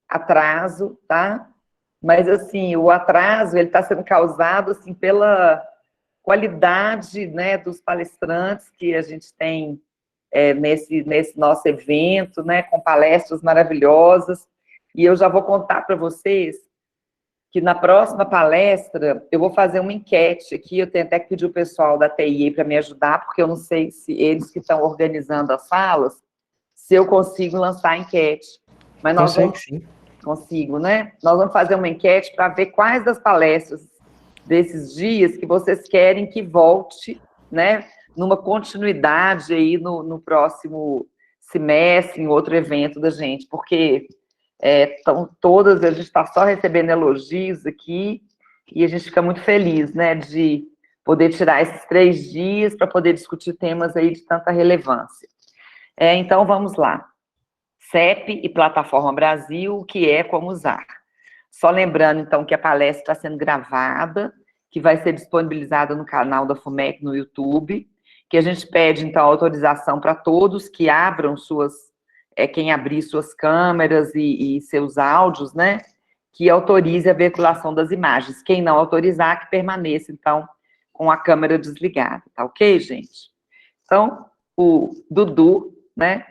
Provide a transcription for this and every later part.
atraso, tá? Mas, assim, o atraso, ele está sendo causado, assim, pela qualidade, né, dos palestrantes que a gente tem nesse nosso evento, né, com palestras maravilhosas. E eu já vou contar para vocês que na próxima palestra eu vou fazer uma enquete aqui, eu tenho até que pedir o pessoal da TI para me ajudar, porque eu não sei se eles que estão organizando as salas, se eu consigo lançar a enquete. Mas nós Consegue, vamos... sim. Consigo, né? Nós vamos fazer uma enquete para ver quais das palestras desses dias que vocês querem que volte, né? Numa continuidade aí no próximo semestre, em outro evento da gente, porque estão todas, a gente está só recebendo elogios aqui, e a gente fica muito feliz, né, de poder tirar esses 3 dias para poder discutir temas aí de tanta relevância. Então, vamos lá. CEP e Plataforma Brasil, o que é, como usar. Só lembrando, então, que a palestra está sendo gravada, que vai ser disponibilizada no canal da FUMEC no YouTube, que a gente pede, então, autorização para todos que abram quem abrir suas câmeras e seus áudios, né, que autorize a veiculação das imagens. Quem não autorizar, que permaneça, então, com a câmera desligada, tá ok, gente? Então, o Dudu, né,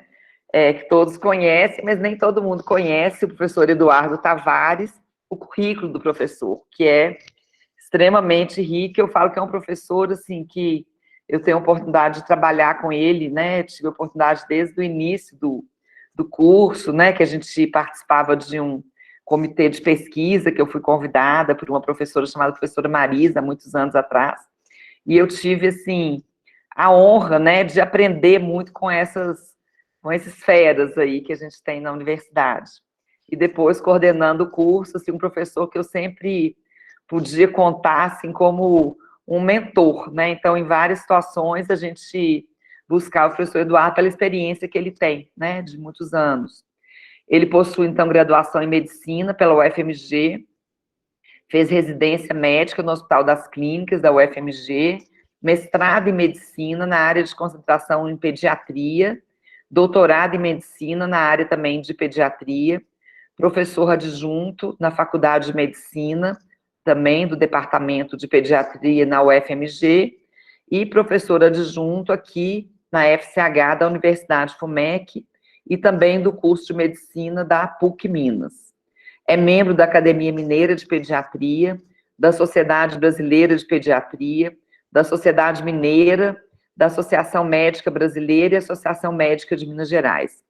que todos conhecem, mas nem todo mundo conhece, o professor Eduardo Tavares, o currículo do professor, que é extremamente rico. Eu falo que é um professor, assim, que eu tenho a oportunidade de trabalhar com ele, né, tive a oportunidade desde o início do curso, né, que a gente participava de um comitê de pesquisa, que eu fui convidada por uma professora chamada professora Marisa, há muitos anos atrás, e eu tive, assim, a honra, né, de aprender muito com esses feras aí que a gente tem na universidade. E depois, coordenando o curso, assim, um professor que eu sempre podia contar, assim, como um mentor, né? Então, em várias situações, a gente buscava o professor Eduardo pela experiência que ele tem, né, de muitos anos. Ele possui, então, graduação em Medicina pela UFMG, fez residência médica no Hospital das Clínicas da UFMG, mestrado em Medicina na área de concentração em Pediatria, doutorado em Medicina na área também de Pediatria, professor adjunto na Faculdade de Medicina, também do Departamento de Pediatria na UFMG, e professor adjunto aqui na FCH da Universidade FUMEC, e também do curso de Medicina da PUC Minas. É membro da Academia Mineira de Pediatria, da Sociedade Brasileira de Pediatria, da Sociedade Mineira, da Associação Médica Brasileira e Associação Médica de Minas Gerais.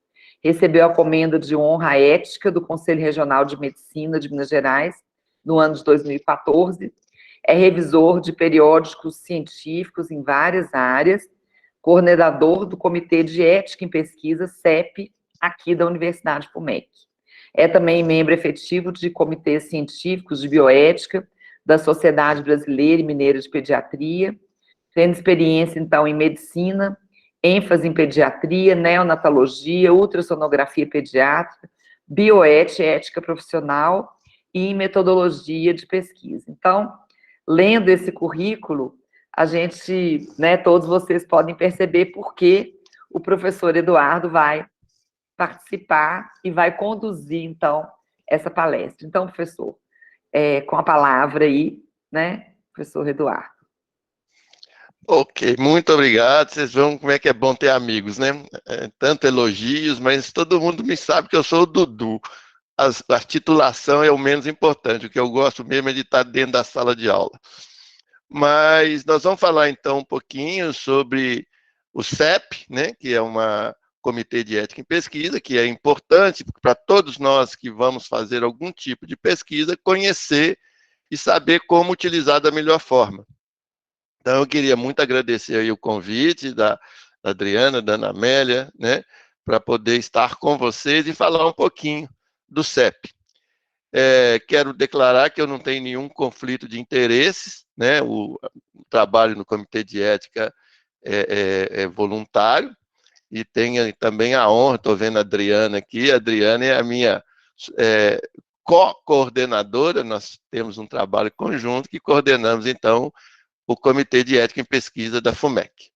Recebeu a comenda de honra ética do Conselho Regional de Medicina de Minas Gerais, no ano de 2014. É revisor de periódicos científicos em várias áreas, coordenador do Comitê de Ética em Pesquisa, CEP, aqui da Universidade FUMEC. É também membro efetivo de comitês científicos de bioética da Sociedade Brasileira e Mineira de Pediatria, tendo experiência, então, em medicina, ênfase em pediatria, neonatologia, ultrassonografia pediátrica, bioética, ética profissional e em metodologia de pesquisa. Então, lendo esse currículo, a gente, né, todos vocês podem perceber por que o professor Eduardo vai participar e vai conduzir, então, essa palestra. Então, professor, com a palavra aí, né, professor Eduardo. Ok, muito obrigado. Vocês vão como é que é bom ter amigos, né? Tanto elogios, mas todo mundo me sabe que eu sou o Dudu. A titulação é o menos importante. O que eu gosto mesmo é de estar dentro da sala de aula. Mas nós vamos falar então um pouquinho sobre o CEP, né? Que é uma Comitê de Ética em Pesquisa, que é importante para todos nós que vamos fazer algum tipo de pesquisa, conhecer e saber como utilizar da melhor forma. Então, eu queria muito agradecer aí o convite da Adriana, da Ana Amélia, né, para poder estar com vocês e falar um pouquinho do CEP. Quero declarar que eu não tenho nenhum conflito de interesses, né, o trabalho no Comitê de Ética é voluntário, e tenho também a honra, estou vendo a Adriana aqui, a Adriana é a minha co-coordenadora, nós temos um trabalho conjunto que coordenamos, então, o Comitê de Ética em Pesquisa da FUMEC.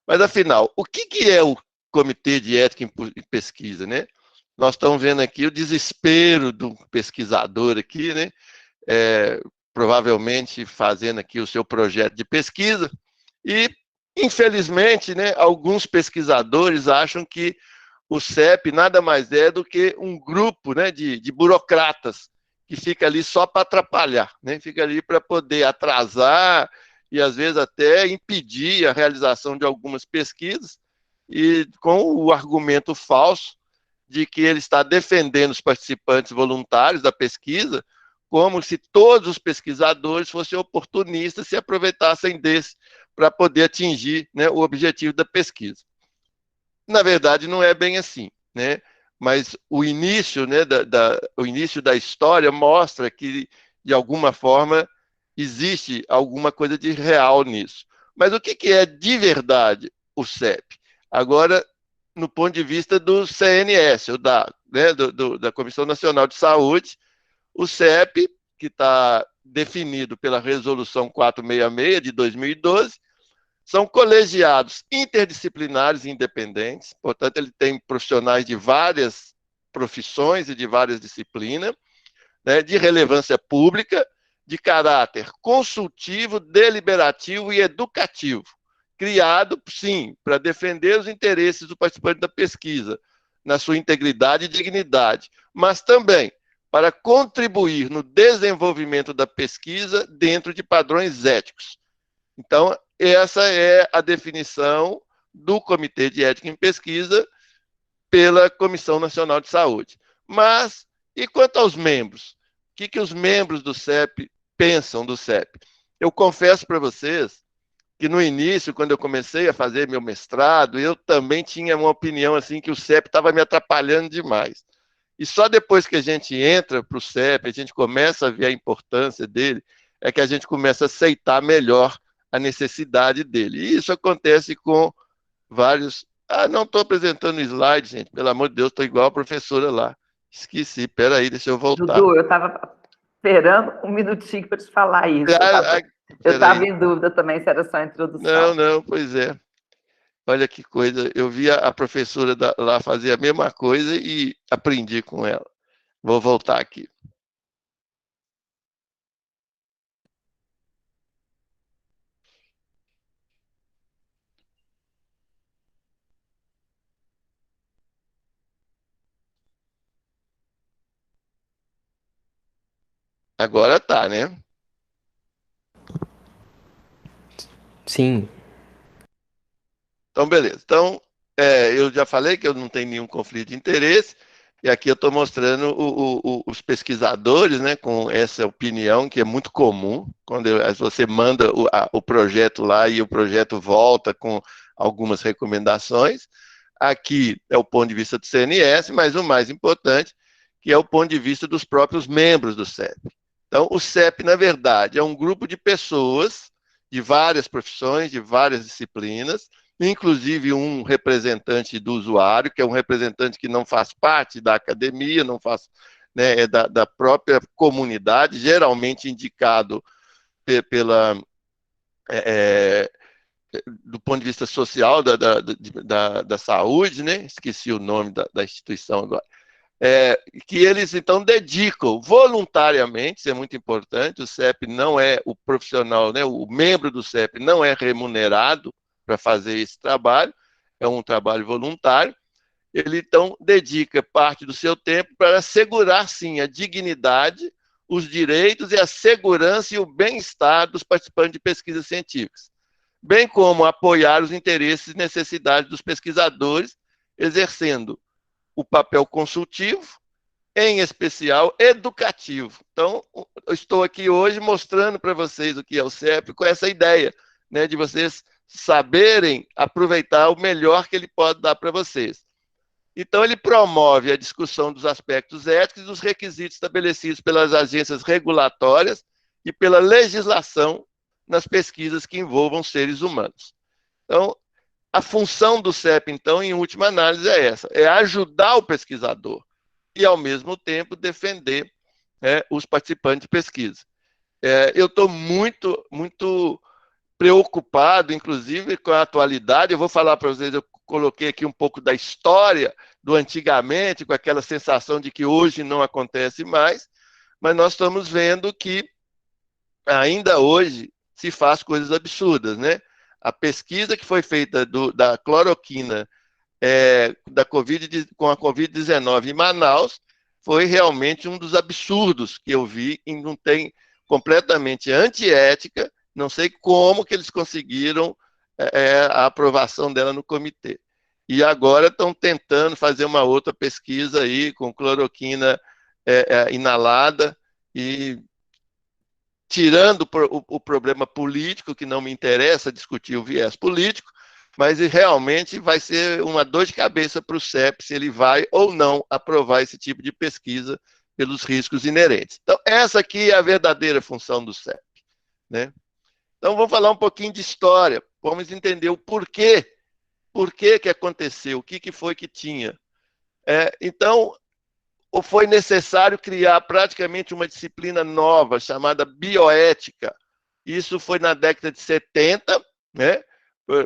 Mas, afinal, o que é o Comitê de Ética em Pesquisa, né? nós estamos vendo aqui o desespero do pesquisador aqui, né? Provavelmente fazendo aqui o seu projeto de pesquisa, e, infelizmente, né, alguns pesquisadores acham que o CEP nada mais é do que um grupo, né, de burocratas que fica ali só para atrapalhar, né? Fica ali para poder atrasar e, às vezes, até impedir a realização de algumas pesquisas, e com o argumento falso de que ele está defendendo os participantes voluntários da pesquisa, como se todos os pesquisadores fossem oportunistas, se aproveitassem desse para poder atingir, né, o objetivo da pesquisa. Na verdade, não é bem assim, né? Mas o início, né, o início da história mostra que, de alguma forma, existe alguma coisa de real nisso. Mas o que é de verdade o CEP? Agora, no ponto de vista do CNS, né, da Comissão Nacional de Saúde, o CEP, que está definido pela Resolução 466 de 2012, são colegiados interdisciplinares e independentes, portanto, ele tem profissionais de várias profissões e de várias disciplinas, né, de relevância pública, de caráter consultivo, deliberativo e educativo, criado, sim, para defender os interesses do participante da pesquisa, na sua integridade e dignidade, mas também para contribuir no desenvolvimento da pesquisa dentro de padrões éticos. Então, essa é a definição do Comitê de Ética em Pesquisa pela Comissão Nacional de Saúde. Mas, e quanto aos membros? O que os membros do CEP pensam do CEP? Eu confesso para vocês que no início, quando eu comecei a fazer meu mestrado, eu também tinha uma opinião assim que o CEP estava me atrapalhando demais. E só depois que a gente entra para o CEP, a gente começa a ver a importância dele, é que a gente começa a aceitar melhor a necessidade dele. E isso acontece com vários... não estou apresentando slide, gente. Pelo amor de Deus, estou igual a professora lá. Esqueci, peraí, deixa eu voltar. Dudu, eu estava esperando um minutinho para te falar isso. Eu estava em dúvida também se era só a introdução. Não, pois é. Olha que coisa, eu vi a professora lá fazer a mesma coisa e aprendi com ela. Vou voltar aqui. Agora tá, né? Sim. Então, beleza. Então, eu já falei que eu não tenho nenhum conflito de interesse, e aqui eu estou mostrando os pesquisadores, né, com essa opinião, que é muito comum, quando você manda o projeto lá e o projeto volta com algumas recomendações. Aqui é o ponto de vista do CNS, mas o mais importante, que é o ponto de vista dos próprios membros do CEP. Então, o CEP, na verdade, é um grupo de pessoas de várias profissões, de várias disciplinas, inclusive um representante do usuário, que é um representante que não faz parte da academia, não faz, né, é da própria comunidade, geralmente indicado pela... do ponto de vista social da saúde, né? Esqueci o nome da instituição agora, que eles, então, dedicam voluntariamente, isso é muito importante, o CEP não é o profissional, né? O membro do CEP não é remunerado para fazer esse trabalho, é um trabalho voluntário, ele, então, dedica parte do seu tempo para assegurar, sim, a dignidade, os direitos e a segurança e o bem-estar dos participantes de pesquisas científicas, bem como apoiar os interesses e necessidades dos pesquisadores, exercendo o papel consultivo, em especial educativo. Então, eu estou aqui hoje mostrando para vocês o que é o CEP, com essa ideia, né, de vocês saberem aproveitar o melhor que ele pode dar para vocês. Então, ele promove a discussão dos aspectos éticos e dos requisitos estabelecidos pelas agências regulatórias e pela legislação nas pesquisas que envolvam seres humanos. Então, a função do CEP, então, em última análise, é essa: é ajudar o pesquisador e, ao mesmo tempo, defender os participantes de pesquisa. Eu estou muito preocupado, inclusive, com a atualidade. Eu vou falar para vocês coloquei aqui um pouco da história do antigamente, com aquela sensação de que hoje não acontece mais, mas nós estamos vendo que ainda hoje se faz coisas absurdas, né? A pesquisa que foi feita da cloroquina com a Covid-19 em Manaus foi realmente um dos absurdos que eu vi e não tem completamente antiética, não sei como que eles conseguiram a aprovação dela no comitê. E agora estão tentando fazer uma outra pesquisa aí com cloroquina inalada e tirando o problema político, que não me interessa discutir o viés político, mas realmente vai ser uma dor de cabeça para o CEP se ele vai ou não aprovar esse tipo de pesquisa pelos riscos inerentes. Então, essa aqui é a verdadeira função do CEP, né? Então, vamos falar um pouquinho de história, vamos entender o porquê que aconteceu, o que foi que tinha. Então, foi necessário criar praticamente uma disciplina nova, chamada bioética. Isso foi na década de 70, né?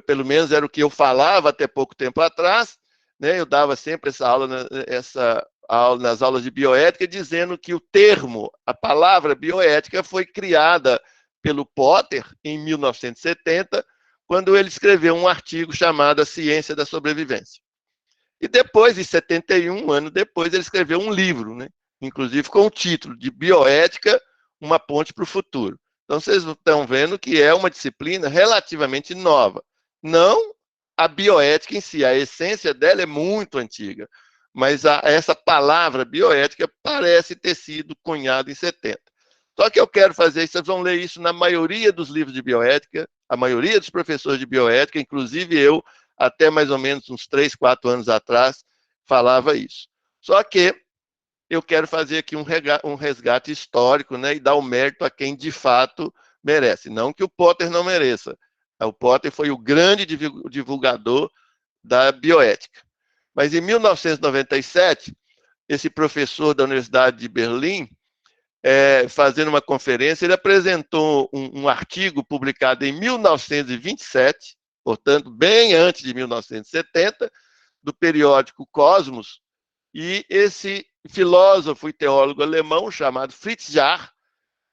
Pelo menos era o que eu falava até pouco tempo atrás, né? Eu dava sempre essa aula nas aulas de bioética, dizendo que o termo, a palavra bioética, foi criada pelo Potter em 1970, quando ele escreveu um artigo chamado A Ciência da Sobrevivência. E depois, em 71, um ano depois, ele escreveu um livro, né? Inclusive com o título de Bioética, uma ponte para o futuro. Então, vocês estão vendo que é uma disciplina relativamente nova. Não a bioética em si, a essência dela é muito antiga, mas essa palavra bioética parece ter sido cunhada em 70. Só que eu quero fazer, vocês vão ler isso na maioria dos livros de bioética, a maioria dos professores de bioética, inclusive eu, até mais ou menos uns 3, 4 anos atrás, falava isso. Só que eu quero fazer aqui um resgate histórico, né, e dar o mérito a quem de fato merece. Não que o Potter não mereça. O Potter foi o grande divulgador da bioética. Mas em 1997, esse professor da Universidade de Berlim, fazendo uma conferência, ele apresentou um artigo publicado em 1927, portanto, bem antes de 1970, do periódico Cosmos, e esse filósofo e teólogo alemão chamado Fritz Jaar,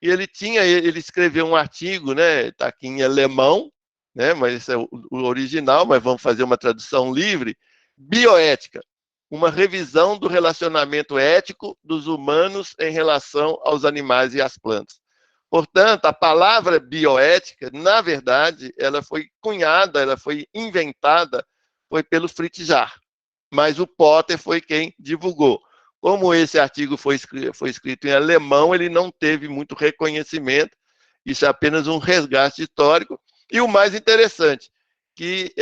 e ele escreveu um artigo, né, está aqui em alemão, né, mas esse é o original, mas vamos fazer uma tradução livre, Bioética, uma revisão do relacionamento ético dos humanos em relação aos animais e às plantas. Portanto, a palavra bioética, na verdade, ela foi cunhada, ela foi inventada, foi pelo Fritz Jaar, mas o Potter foi quem divulgou. Como esse artigo foi escrito em alemão, ele não teve muito reconhecimento, isso é apenas um resgate histórico. E o mais interessante, que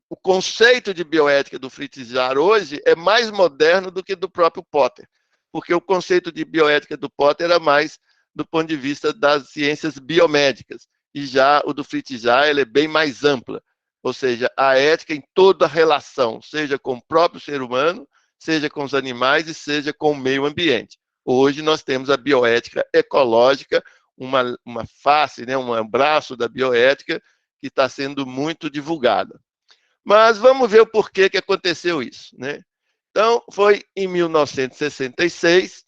o conceito de bioética do Fritz Jaar hoje é mais moderno do que do próprio Potter, porque o conceito de bioética do Potter era mais do ponto de vista das ciências biomédicas, e já o do Fritz Jaar ele é bem mais ampla, ou seja, a ética em toda a relação, seja com o próprio ser humano, seja com os animais e seja com o meio ambiente. Hoje nós temos a bioética ecológica, uma face, né, um braço da bioética que está sendo muito divulgada. Mas vamos ver o porquê que aconteceu isso, né? Então, foi em 1966,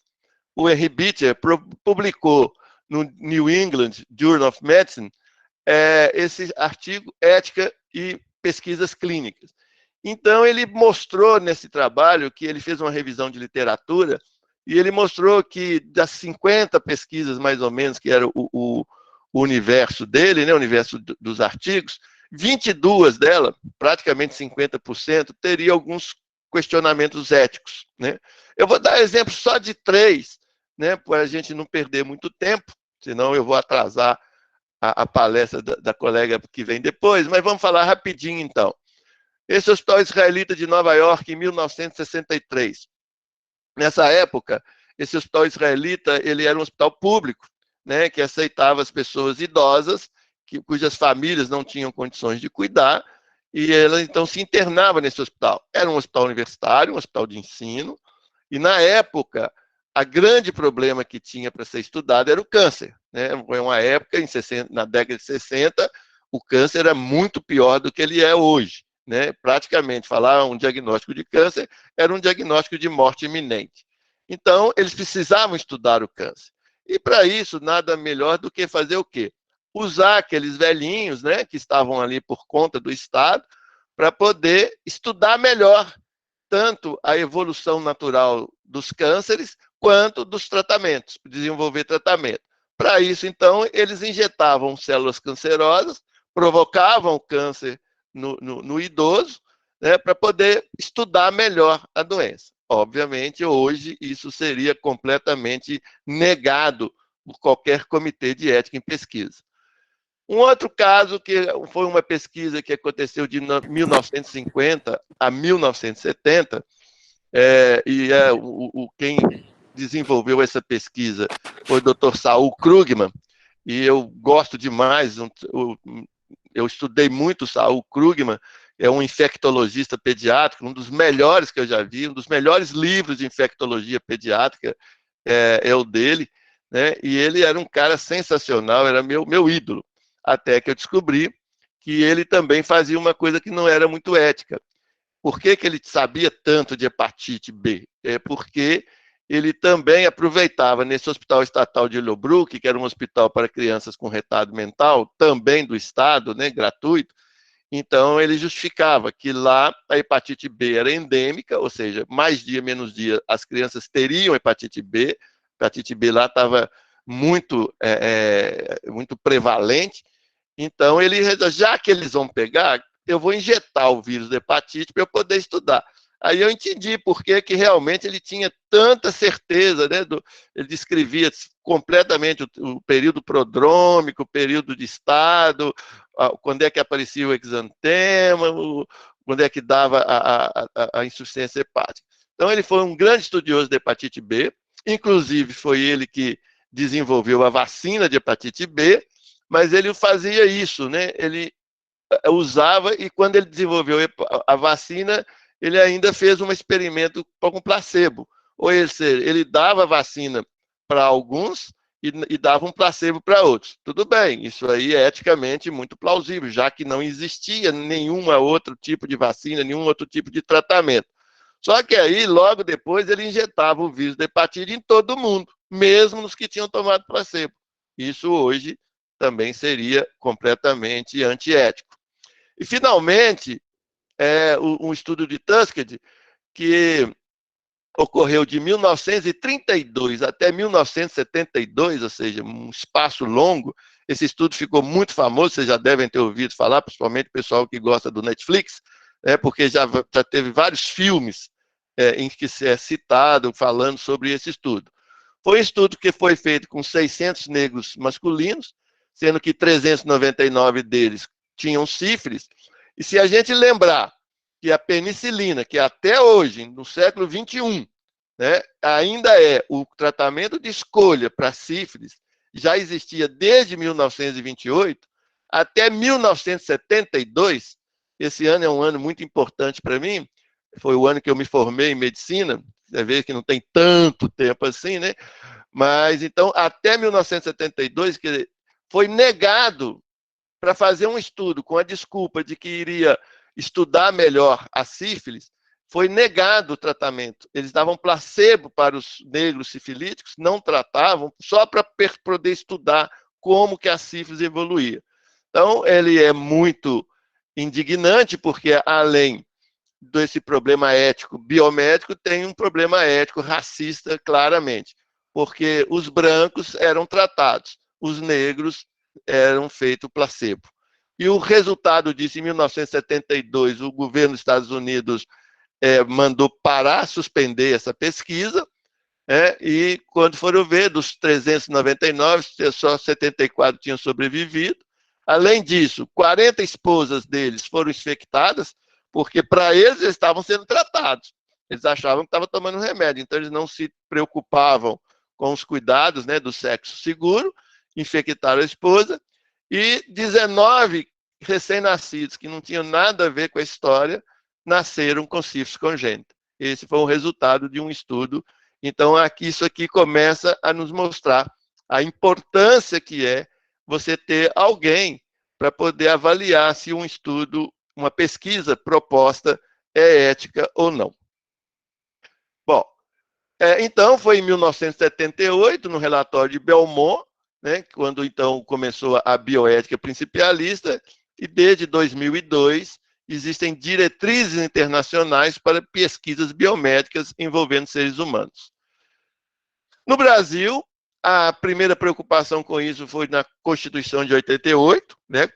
o Henry Beecher publicou no New England Journal of Medicine esse artigo Ética e Pesquisas Clínicas. Então, ele mostrou nesse trabalho que ele fez uma revisão de literatura e ele mostrou que das 50 pesquisas, mais ou menos, que era o universo dele, né, o universo dos artigos, 22 delas, praticamente 50%, teria alguns questionamentos éticos, né? Eu vou dar exemplo só de 3, né, para a gente não perder muito tempo, senão eu vou atrasar a palestra da colega que vem depois, mas vamos falar rapidinho, então. Esse Hospital Israelita de Nova York, em 1963. Nessa época, esse Hospital Israelita ele era um hospital público, né, que aceitava as pessoas idosas, cujas famílias não tinham condições de cuidar, e ela então se internava nesse hospital. Era um hospital universitário, um hospital de ensino, e na época, o grande problema que tinha para ser estudado era o câncer, né? Foi uma época, na década de 60, o câncer era muito pior do que ele é hoje, né? Praticamente, falar um diagnóstico de câncer era um diagnóstico de morte iminente. Então, eles precisavam estudar o câncer. E, para isso, nada melhor do que fazer o quê? Usar aqueles velhinhos, né, que estavam ali por conta do Estado, para poder estudar melhor tanto a evolução natural dos cânceres quanto dos tratamentos, desenvolver tratamento. Para isso, então, eles injetavam células cancerosas, provocavam câncer no idoso, né, para poder estudar melhor a doença. Obviamente, hoje, isso seria completamente negado por qualquer comitê de ética em pesquisa. Um outro caso, que foi uma pesquisa que aconteceu de 1950 a 1970, quem desenvolveu essa pesquisa foi o Dr. Saul Krugman, e eu gosto demais, eu estudei muito o Saul Krugman, é um infectologista pediátrico, um dos melhores que eu já vi, um dos melhores livros de infectologia pediátrica é o dele, né? E ele era um cara sensacional, era meu ídolo, até que eu descobri que ele também fazia uma coisa que não era muito ética. Por que ele sabia tanto de hepatite B? É porque ele também aproveitava nesse hospital estatal de Illobrook, que era um hospital para crianças com retardo mental, também do Estado, né, gratuito. Então, ele justificava que lá a hepatite B era endêmica, ou seja, mais dia, menos dia, as crianças teriam hepatite B. A hepatite B lá estava muito prevalente. Então, ele resolveu, já que eles vão pegar, eu vou injetar o vírus da hepatite para eu poder estudar. Aí eu entendi por que realmente ele tinha tanta certeza, né? Ele descrevia completamente o período prodrômico, o período de estado, quando é que aparecia o exantema, quando é que dava a insuficiência hepática. Então, ele foi um grande estudioso de hepatite B, inclusive foi ele que desenvolveu a vacina de hepatite B, mas ele fazia isso, né? Ele usava, e quando ele desenvolveu a vacina, ele ainda fez um experimento com placebo. Ou seja, ele dava a vacina para alguns e dava um placebo para outros. Tudo bem, isso aí é eticamente muito plausível, já que não existia nenhum outro tipo de vacina, nenhum outro tipo de tratamento. Só que aí, logo depois, ele injetava o vírus da hepatite em todo mundo, mesmo nos que tinham tomado placebo. Isso hoje também seria completamente antiético. E, finalmente, um estudo de Tuskegee, que ocorreu de 1932 até 1972, ou seja, um espaço longo. Esse estudo ficou muito famoso, vocês já devem ter ouvido falar, principalmente o pessoal que gosta do Netflix, porque já teve vários filmes em que se é citado falando sobre esse estudo. Foi um estudo que foi feito com 600 negros masculinos, sendo que 399 deles tinham sífilis. E se a gente lembrar que a penicilina, que até hoje, no século XXI, né, ainda é o tratamento de escolha para sífilis, já existia desde 1928 até 1972. Esse ano é um ano muito importante para mim, foi o ano que eu me formei em medicina, você vê que não tem tanto tempo assim, né? Mas, então, até 1972, que foi negado para fazer um estudo com a desculpa de que iria estudar melhor a sífilis, foi negado o tratamento. Eles davam placebo para os negros sifilíticos, não tratavam, só para poder estudar como que a sífilis evoluía. Então, ele é muito indignante, porque além desse problema ético biomédico, tem um problema ético racista, claramente, porque os brancos eram tratados, os negros eram feito placebo. E o resultado disso, em 1972, o governo dos Estados Unidos mandou parar, suspender essa pesquisa, e quando foram ver, dos 399, só 74 tinham sobrevivido. Além disso, 40 esposas deles foram infectadas, porque para eles estavam sendo tratados. Eles achavam que estavam tomando remédio, então eles não se preocupavam com os cuidados, né, do sexo seguro, infectaram a esposa, e 19 recém-nascidos, que não tinham nada a ver com a história, nasceram com sífilis congênita. Esse foi o resultado de um estudo. Então, isso aqui começa a nos mostrar a importância que é você ter alguém para poder avaliar se um estudo uma pesquisa proposta é ética ou não. Bom, então foi em 1978, no relatório de Belmont, né, quando então começou a bioética principialista, e desde 2002 existem diretrizes internacionais para pesquisas biomédicas envolvendo seres humanos. No Brasil, a primeira preocupação com isso foi na Constituição de 88, né,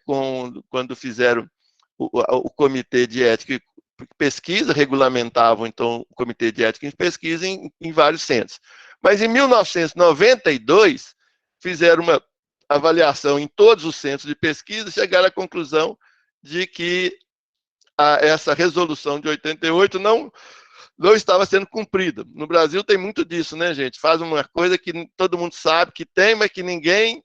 quando fizeram o Comitê de Ética e Pesquisa, regulamentavam, então, o Comitê de Ética e Pesquisa em vários centros. Mas, em 1992, fizeram uma avaliação em todos os centros de pesquisa e chegaram à conclusão de que essa resolução de 88 não estava sendo cumprida. No Brasil tem muito disso, né, gente? Faz uma coisa que todo mundo sabe que tem, mas que ninguém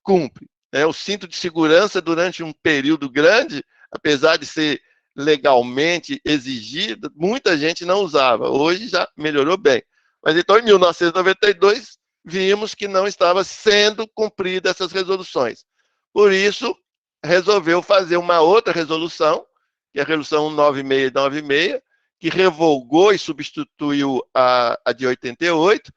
cumpre. O cinto de segurança, durante um período grande, apesar de ser legalmente exigido, muita gente não usava. Hoje já melhorou bem. Mas então, em 1992, vimos que não estava sendo cumprida essas resoluções. Por isso, resolveu fazer uma outra resolução, que é a resolução 9696, que revogou e substituiu a de 88,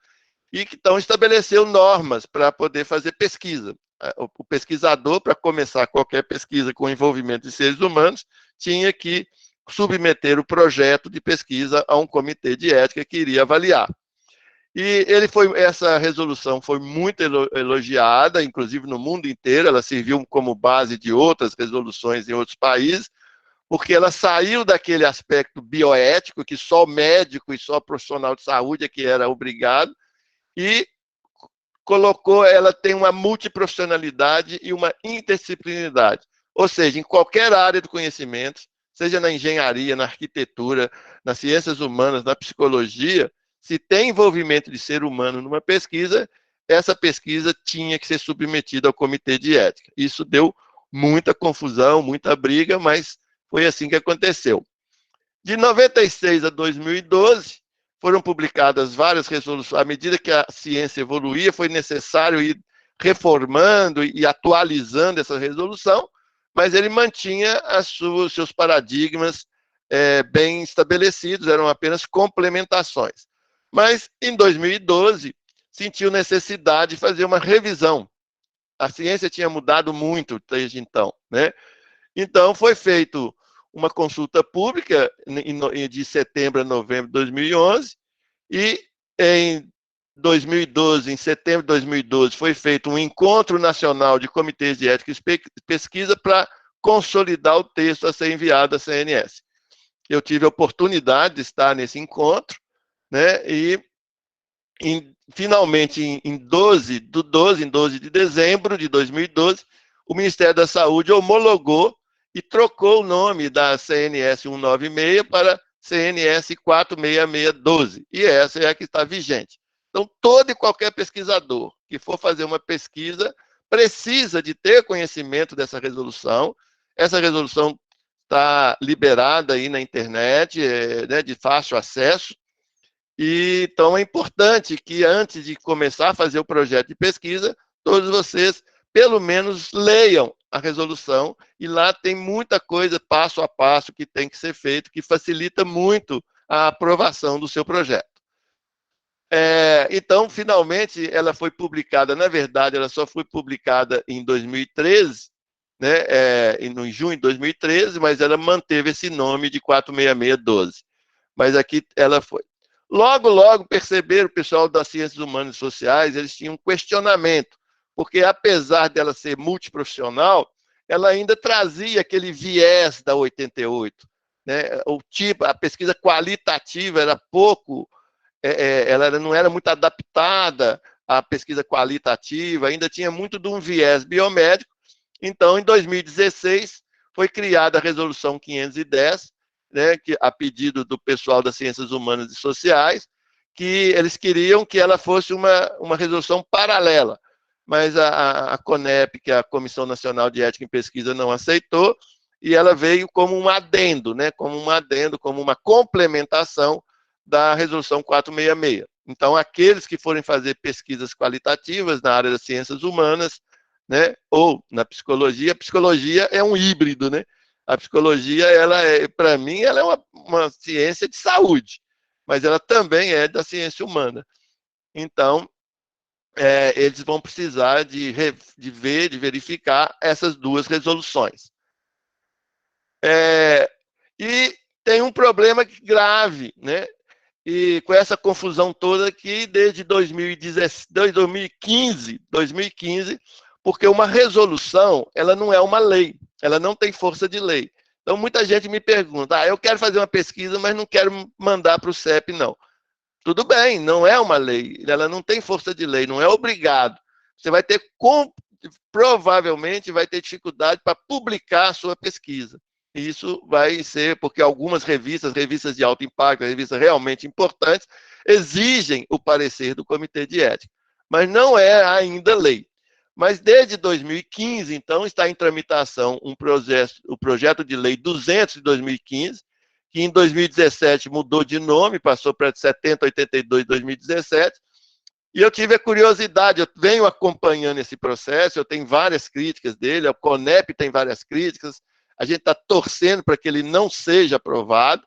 e que então estabeleceu normas para poder fazer pesquisa. O pesquisador, para começar qualquer pesquisa com envolvimento de seres humanos, tinha que submeter o projeto de pesquisa a um comitê de ética que iria avaliar. E essa resolução foi muito elogiada, inclusive no mundo inteiro, ela serviu como base de outras resoluções em outros países, porque ela saiu daquele aspecto bioético, que só médico e só profissional de saúde é que era obrigado, e ela tem uma multiprofissionalidade e uma interdisciplinaridade. Ou seja, em qualquer área do conhecimento, seja na engenharia, na arquitetura, nas ciências humanas, na psicologia, se tem envolvimento de ser humano numa pesquisa, essa pesquisa tinha que ser submetida ao comitê de ética. Isso deu muita confusão, muita briga, mas foi assim que aconteceu. De 96 a 2012, foram publicadas várias resoluções. À medida que a ciência evoluía, foi necessário ir reformando e atualizando essa resolução, mas ele mantinha seus paradigmas bem estabelecidos, eram apenas complementações. Mas, em 2012, sentiu necessidade de fazer uma revisão. A ciência tinha mudado muito desde então, né? Então, foi feito uma consulta pública de setembro a novembro de 2011, e em 2012, em setembro de 2012, foi feito um encontro nacional de comitês de ética e pesquisa para consolidar o texto a ser enviado à CNS. Eu tive a oportunidade de estar nesse encontro, né, e finalmente, em 12 de dezembro de 2012, o Ministério da Saúde homologou e trocou o nome da CNS 196 para CNS 46612, e essa é a que está vigente. Então, todo e qualquer pesquisador que for fazer uma pesquisa precisa de ter conhecimento dessa resolução. Essa resolução está liberada aí na internet, né, de fácil acesso, e então é importante que, antes de começar a fazer o projeto de pesquisa, todos vocês, pelo menos, leiam a resolução, e lá tem muita coisa passo a passo que tem que ser feito, que facilita muito a aprovação do seu projeto. Então, finalmente, ela foi publicada. Na verdade, ela só foi publicada em 2013, né, em junho de 2013, mas ela manteve esse nome de 46612. Mas aqui ela foi. Logo perceberam, o pessoal das ciências humanas e sociais, eles tinham um questionamento, porque, apesar dela ser multiprofissional, ela ainda trazia aquele viés da 88, né? A pesquisa qualitativa era pouco, ela não era muito adaptada à pesquisa qualitativa, ainda tinha muito de um viés biomédico. Então, em 2016, foi criada a Resolução 510, né, a pedido do pessoal das ciências humanas e sociais, que eles queriam que ela fosse uma resolução paralela, mas a CONEP, que é a Comissão Nacional de Ética em Pesquisa, não aceitou, e ela veio como um adendo, né, como uma complementação da Resolução 466. Então, aqueles que forem fazer pesquisas qualitativas na área das ciências humanas, né, ou na psicologia, a psicologia é um híbrido, né? A psicologia, para mim, ela é uma ciência de saúde, mas ela também é da ciência humana. Então, eles vão precisar de ver, de verificar essas duas resoluções. E tem um problema grave, né? E com essa confusão toda aqui, desde 2015, porque uma resolução, ela não é uma lei, ela não tem força de lei. Então, muita gente me pergunta, eu quero fazer uma pesquisa, mas não quero mandar para o CEP, não. Tudo bem, não é uma lei, ela não tem força de lei, não é obrigado. Você vai ter, provavelmente, vai ter dificuldade para publicar a sua pesquisa. E isso vai ser porque algumas revistas de alto impacto, revistas realmente importantes, exigem o parecer do Comitê de Ética. Mas não é ainda lei. Mas desde 2015, então, está em tramitação o projeto de lei 200 de 2015, que em 2017 mudou de nome, passou para 7082 de 2017, e eu tive a curiosidade, eu venho acompanhando esse processo, eu tenho várias críticas dele, a CONEP tem várias críticas, a gente está torcendo para que ele não seja aprovado,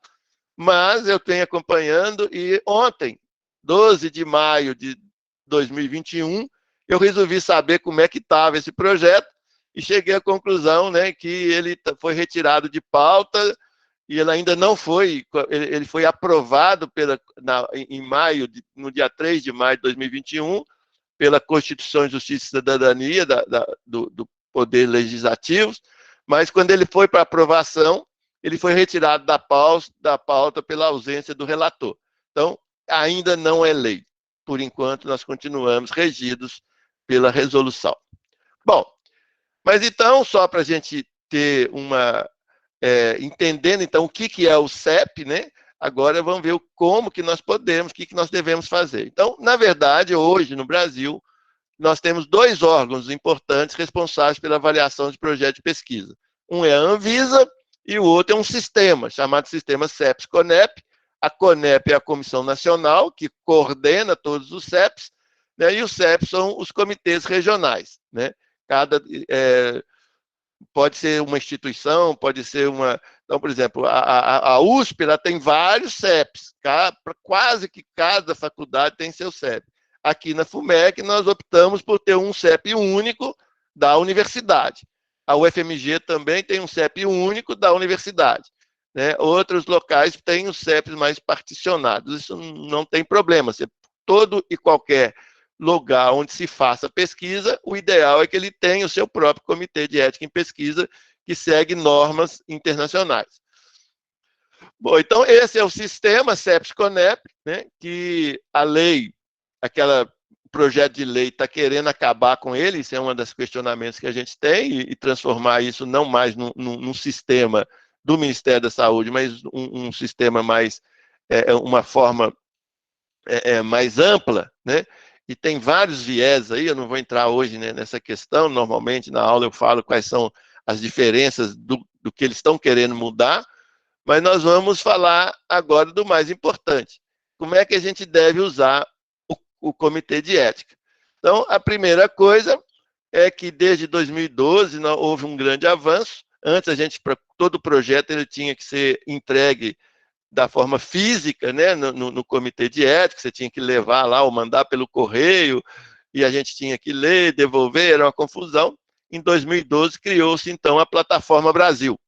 mas eu tenho acompanhando, e ontem, 12 de maio de 2021, eu resolvi saber como é que estava esse projeto, e cheguei à conclusão, né, que ele foi retirado de pauta, e ele ainda não foi, ele foi aprovado em maio, no dia 3 de maio de 2021, pela Constituição, Justiça e Cidadania do Poder Legislativo, mas quando ele foi para aprovação, ele foi retirado da pauta pela ausência do relator. Então, ainda não é lei. Por enquanto, nós continuamos regidos pela resolução. Bom, mas então, só para a gente ter entendendo, então, o que é o CEP, né? Agora vamos ver como que nós podemos, o que nós devemos fazer. Então, na verdade, hoje, no Brasil, nós temos dois órgãos importantes responsáveis pela avaliação de projetos de pesquisa. Um é a Anvisa e o outro é um sistema, chamado Sistema CEPS-CONEP. A CONEP é a Comissão Nacional, que coordena todos os CEPs, né? E os CEPs são os comitês regionais, né? Pode ser uma instituição, pode ser uma... Então, por exemplo, a USP ela tem vários CEPs, quase que cada faculdade tem seu CEP. Aqui na FUMEC, nós optamos por ter um CEP único da universidade. A UFMG também tem um CEP único da universidade, né? Outros locais têm os CEPs mais particionados. Isso não tem problema. Todo e qualquer lugar onde se faça pesquisa, o ideal é que ele tenha o seu próprio comitê de ética em pesquisa, que segue normas internacionais. Bom, então esse é o sistema CEPS-CONEP, né, que a lei, aquela projeto de lei está querendo acabar com ele, isso é um dos questionamentos que a gente tem, e transformar isso não mais num sistema do Ministério da Saúde, mas um sistema mais, uma forma mais ampla, né? E tem vários viés aí, eu não vou entrar hoje, né, nessa questão, normalmente na aula eu falo quais são as diferenças do que eles estão querendo mudar, mas nós vamos falar agora do mais importante. Como é que a gente deve usar o Comitê de Ética? Então, a primeira coisa é que desde 2012 houve um grande avanço. Antes, todo o projeto ele tinha que ser entregue da forma física, né, no Comitê de Ética, você tinha que levar lá ou mandar pelo correio, e a gente tinha que ler, devolver, era uma confusão. Em 2012, criou-se, então, a Plataforma Brasil.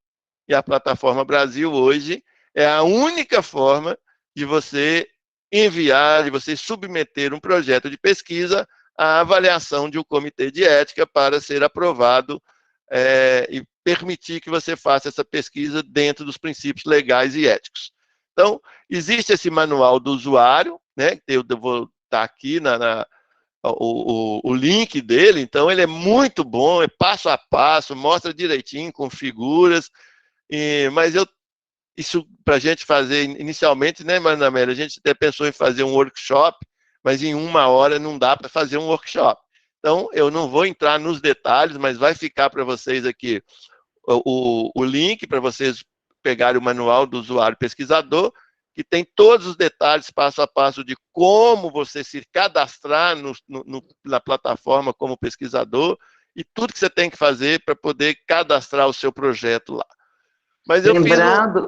E a Plataforma Brasil, hoje, é a única forma de você enviar, de você submeter um projeto de pesquisa à avaliação de um comitê de ética para ser aprovado e permitir que você faça essa pesquisa dentro dos princípios legais e éticos. Então, existe esse manual do usuário, né? Eu vou estar aqui o link dele, então ele é muito bom, é passo a passo, mostra direitinho, com figuras, mas isso para a gente fazer inicialmente, né, Maria Amélia, a gente até pensou em fazer um workshop, mas em 1 hora não dá para fazer um workshop. Então, eu não vou entrar nos detalhes, mas vai ficar para vocês aqui o link para vocês pegarem o manual do usuário pesquisador, que tem todos os detalhes passo a passo de como você se cadastrar na plataforma como pesquisador e tudo que você tem que fazer para poder cadastrar o seu projeto lá. Mas eu fiz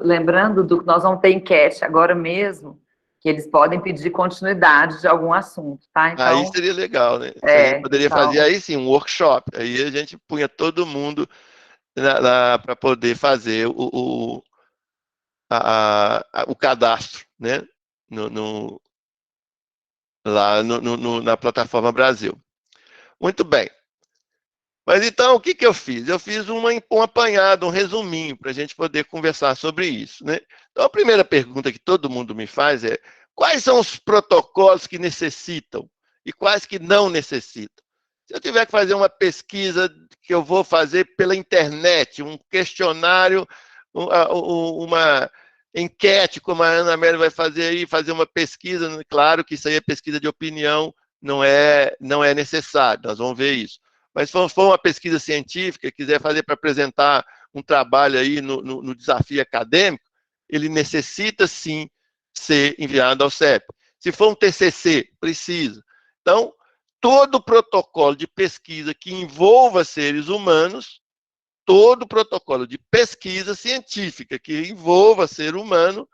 Lembrando do que nós vamos ter enquete agora mesmo, que eles podem pedir continuidade de algum assunto, tá? Então, aí seria legal, né? A gente poderia fazer aí sim um workshop. Aí a gente punha todo mundo para poder fazer o cadastro, né? Lá na plataforma Brasil. Muito bem. Mas então, o que eu fiz? Eu fiz um apanhado, um resuminho, para a gente poder conversar sobre isso, né? Então, a primeira pergunta que todo mundo me faz é: quais são os protocolos que necessitam e quais que não necessitam? Se eu tiver que fazer uma pesquisa que eu vou fazer pela internet, um questionário, uma enquete, como a Ana Amélia vai fazer aí, fazer uma pesquisa, claro que isso aí é pesquisa de opinião, não é necessário, nós vamos ver isso. Mas se for uma pesquisa científica, quiser fazer para apresentar um trabalho aí no desafio acadêmico, ele necessita sim ser enviado ao CEP. Se for um TCC, precisa. Então, todo protocolo de pesquisa que envolva seres humanos, todo protocolo de pesquisa científica que envolva ser humano,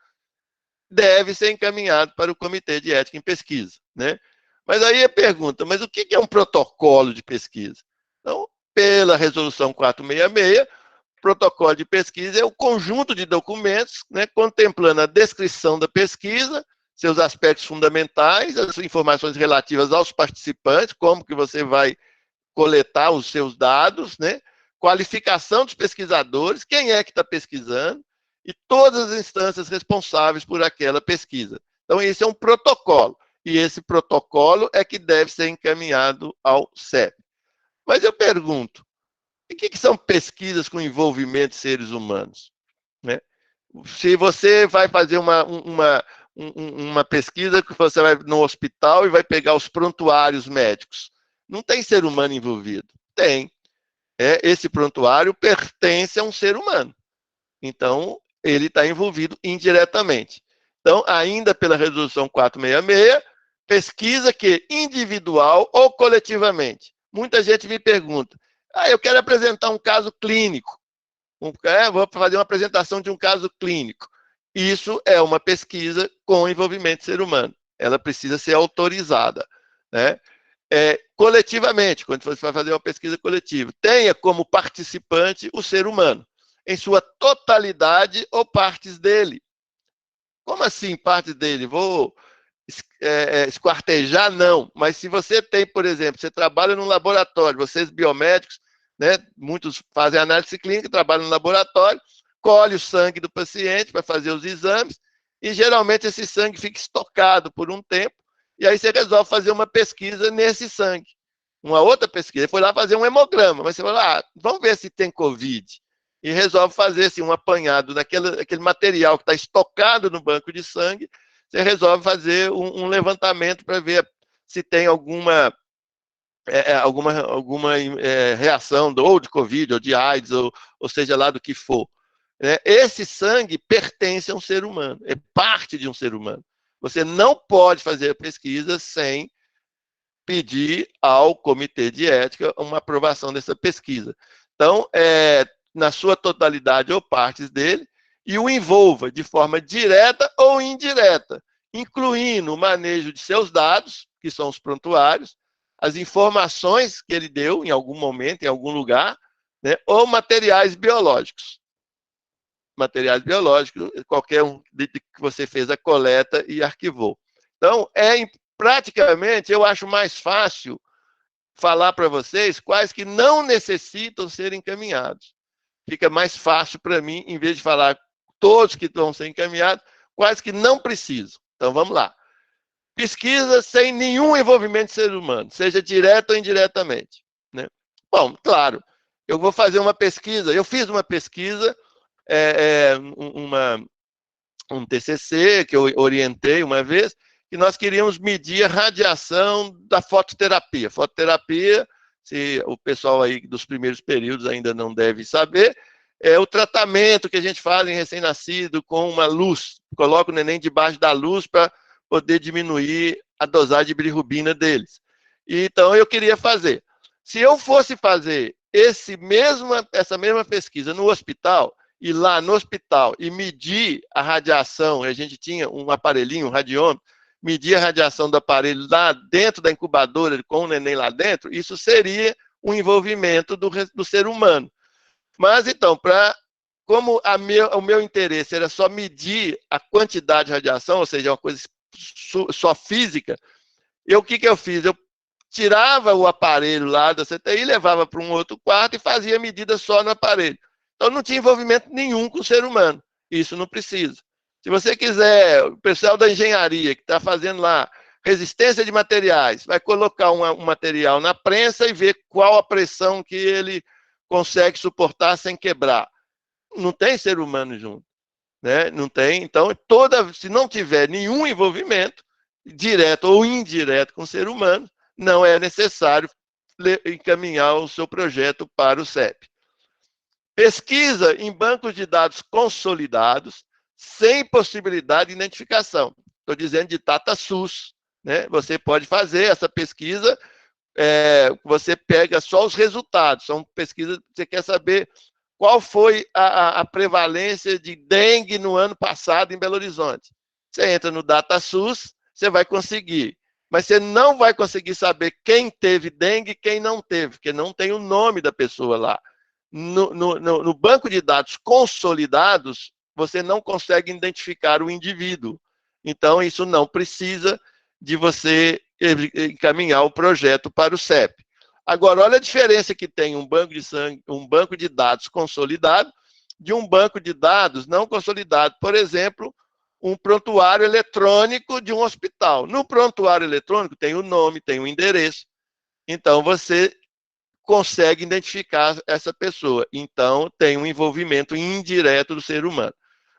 deve ser encaminhado para o Comitê de Ética em Pesquisa, né? Mas aí a pergunta, mas o que é um protocolo de pesquisa? Então, pela Resolução 466, protocolo de pesquisa é o conjunto de documentos, né, contemplando a descrição da pesquisa, seus aspectos fundamentais, as informações relativas aos participantes, como que você vai coletar os seus dados, né, qualificação dos pesquisadores, quem é que está pesquisando, e todas as instâncias responsáveis por aquela pesquisa. Então, esse é um protocolo, e esse protocolo é que deve ser encaminhado ao CEP. Mas eu pergunto, o que são pesquisas com envolvimento de seres humanos? Né? Se você vai fazer uma pesquisa que você vai no hospital e vai pegar os prontuários médicos, não tem ser humano envolvido? Tem. Esse prontuário pertence a um ser humano. Então, ele está envolvido indiretamente. Então, ainda pela Resolução 466, pesquisa que individual ou coletivamente. Muita gente me pergunta, eu quero apresentar um caso clínico. Vou fazer uma apresentação de um caso clínico. Isso é uma pesquisa com envolvimento de ser humano. Ela precisa ser autorizada, né? Coletivamente, quando você vai fazer uma pesquisa coletiva, tenha como participante o ser humano, em sua totalidade ou partes dele. Como assim partes dele? Vou esquartejar? Não. Mas se você tem, por exemplo, você trabalha num laboratório, vocês biomédicos, né, muitos fazem análise clínica, trabalham no laboratório, colhe o sangue do paciente para fazer os exames, e geralmente esse sangue fica estocado por um tempo, e aí você resolve fazer uma pesquisa nesse sangue. Uma outra pesquisa, foi lá fazer um hemograma, mas você fala, vamos ver se tem Covid. E resolve fazer assim, um apanhado daquele material que está estocado no banco de sangue, você resolve fazer um levantamento para ver se tem alguma reação ou de Covid, ou de AIDS, ou seja lá do que for. Esse sangue pertence a um ser humano, é parte de um ser humano. Você não pode fazer a pesquisa sem pedir ao Comitê de Ética uma aprovação dessa pesquisa. Então, na sua totalidade ou partes dele, e o envolva de forma direta ou indireta, incluindo o manejo de seus dados, que são os prontuários, as informações que ele deu em algum momento, em algum lugar, né, ou materiais biológicos. Materiais biológicos, qualquer um que você fez a coleta e arquivou. Então, praticamente, eu acho mais fácil falar para vocês quais que não necessitam ser encaminhados. Fica mais fácil para mim, em vez de falar todos que vão ser encaminhados, quais que não precisam. Então, vamos lá. Pesquisa sem nenhum envolvimento de ser humano, seja direto ou indiretamente. Né? Bom, claro, eu vou fazer uma pesquisa, eu fiz uma pesquisa, um TCC que eu orientei uma vez, que nós queríamos medir a radiação da fototerapia. Fototerapia, se o pessoal aí dos primeiros períodos ainda não deve saber, é o tratamento que a gente faz em recém-nascido com uma luz. Coloca o neném debaixo da luz para poder diminuir a dosagem de bilirrubina deles. Então, eu queria fazer. Se eu fosse fazer essa mesma pesquisa no hospital, ir lá no hospital e medir a radiação, a gente tinha um aparelhinho, um radiômetro, medir a radiação do aparelho lá dentro da incubadora, com o neném lá dentro, isso seria um envolvimento do ser humano. Mas, então, como o meu interesse era só medir a quantidade de radiação, ou seja, uma coisa só física, o que eu fiz? Eu tirava o aparelho lá da CTI, levava para um outro quarto e fazia medida só no aparelho. Então, não tinha envolvimento nenhum com o ser humano. Isso não precisa. Se você quiser, o pessoal da engenharia que está fazendo lá resistência de materiais, vai colocar um material na prensa e ver qual a pressão que ele consegue suportar sem quebrar. Não tem ser humano junto, né? Não tem. Então, se não tiver nenhum envolvimento, direto ou indireto com o ser humano, não é necessário encaminhar o seu projeto para o CEP. Pesquisa em bancos de dados consolidados, sem possibilidade de identificação. Estou dizendo de DataSUS, né? Você pode fazer essa pesquisa, você pega só os resultados, são pesquisas, você quer saber qual foi a prevalência de dengue no ano passado em Belo Horizonte. Você entra no DataSUS, você vai conseguir, mas você não vai conseguir saber quem teve dengue e quem não teve, porque não tem o nome da pessoa lá. No banco de dados consolidados, você não consegue identificar o indivíduo. Então, isso não precisa de você encaminhar o projeto para o CEP. Agora, olha a diferença que tem um banco de sangue, um banco de dados consolidado, de um banco de dados não consolidado. Por exemplo, um prontuário eletrônico de um hospital. No prontuário eletrônico tem o nome, tem o endereço. Então, você consegue identificar essa pessoa. Então, tem um envolvimento indireto do ser humano.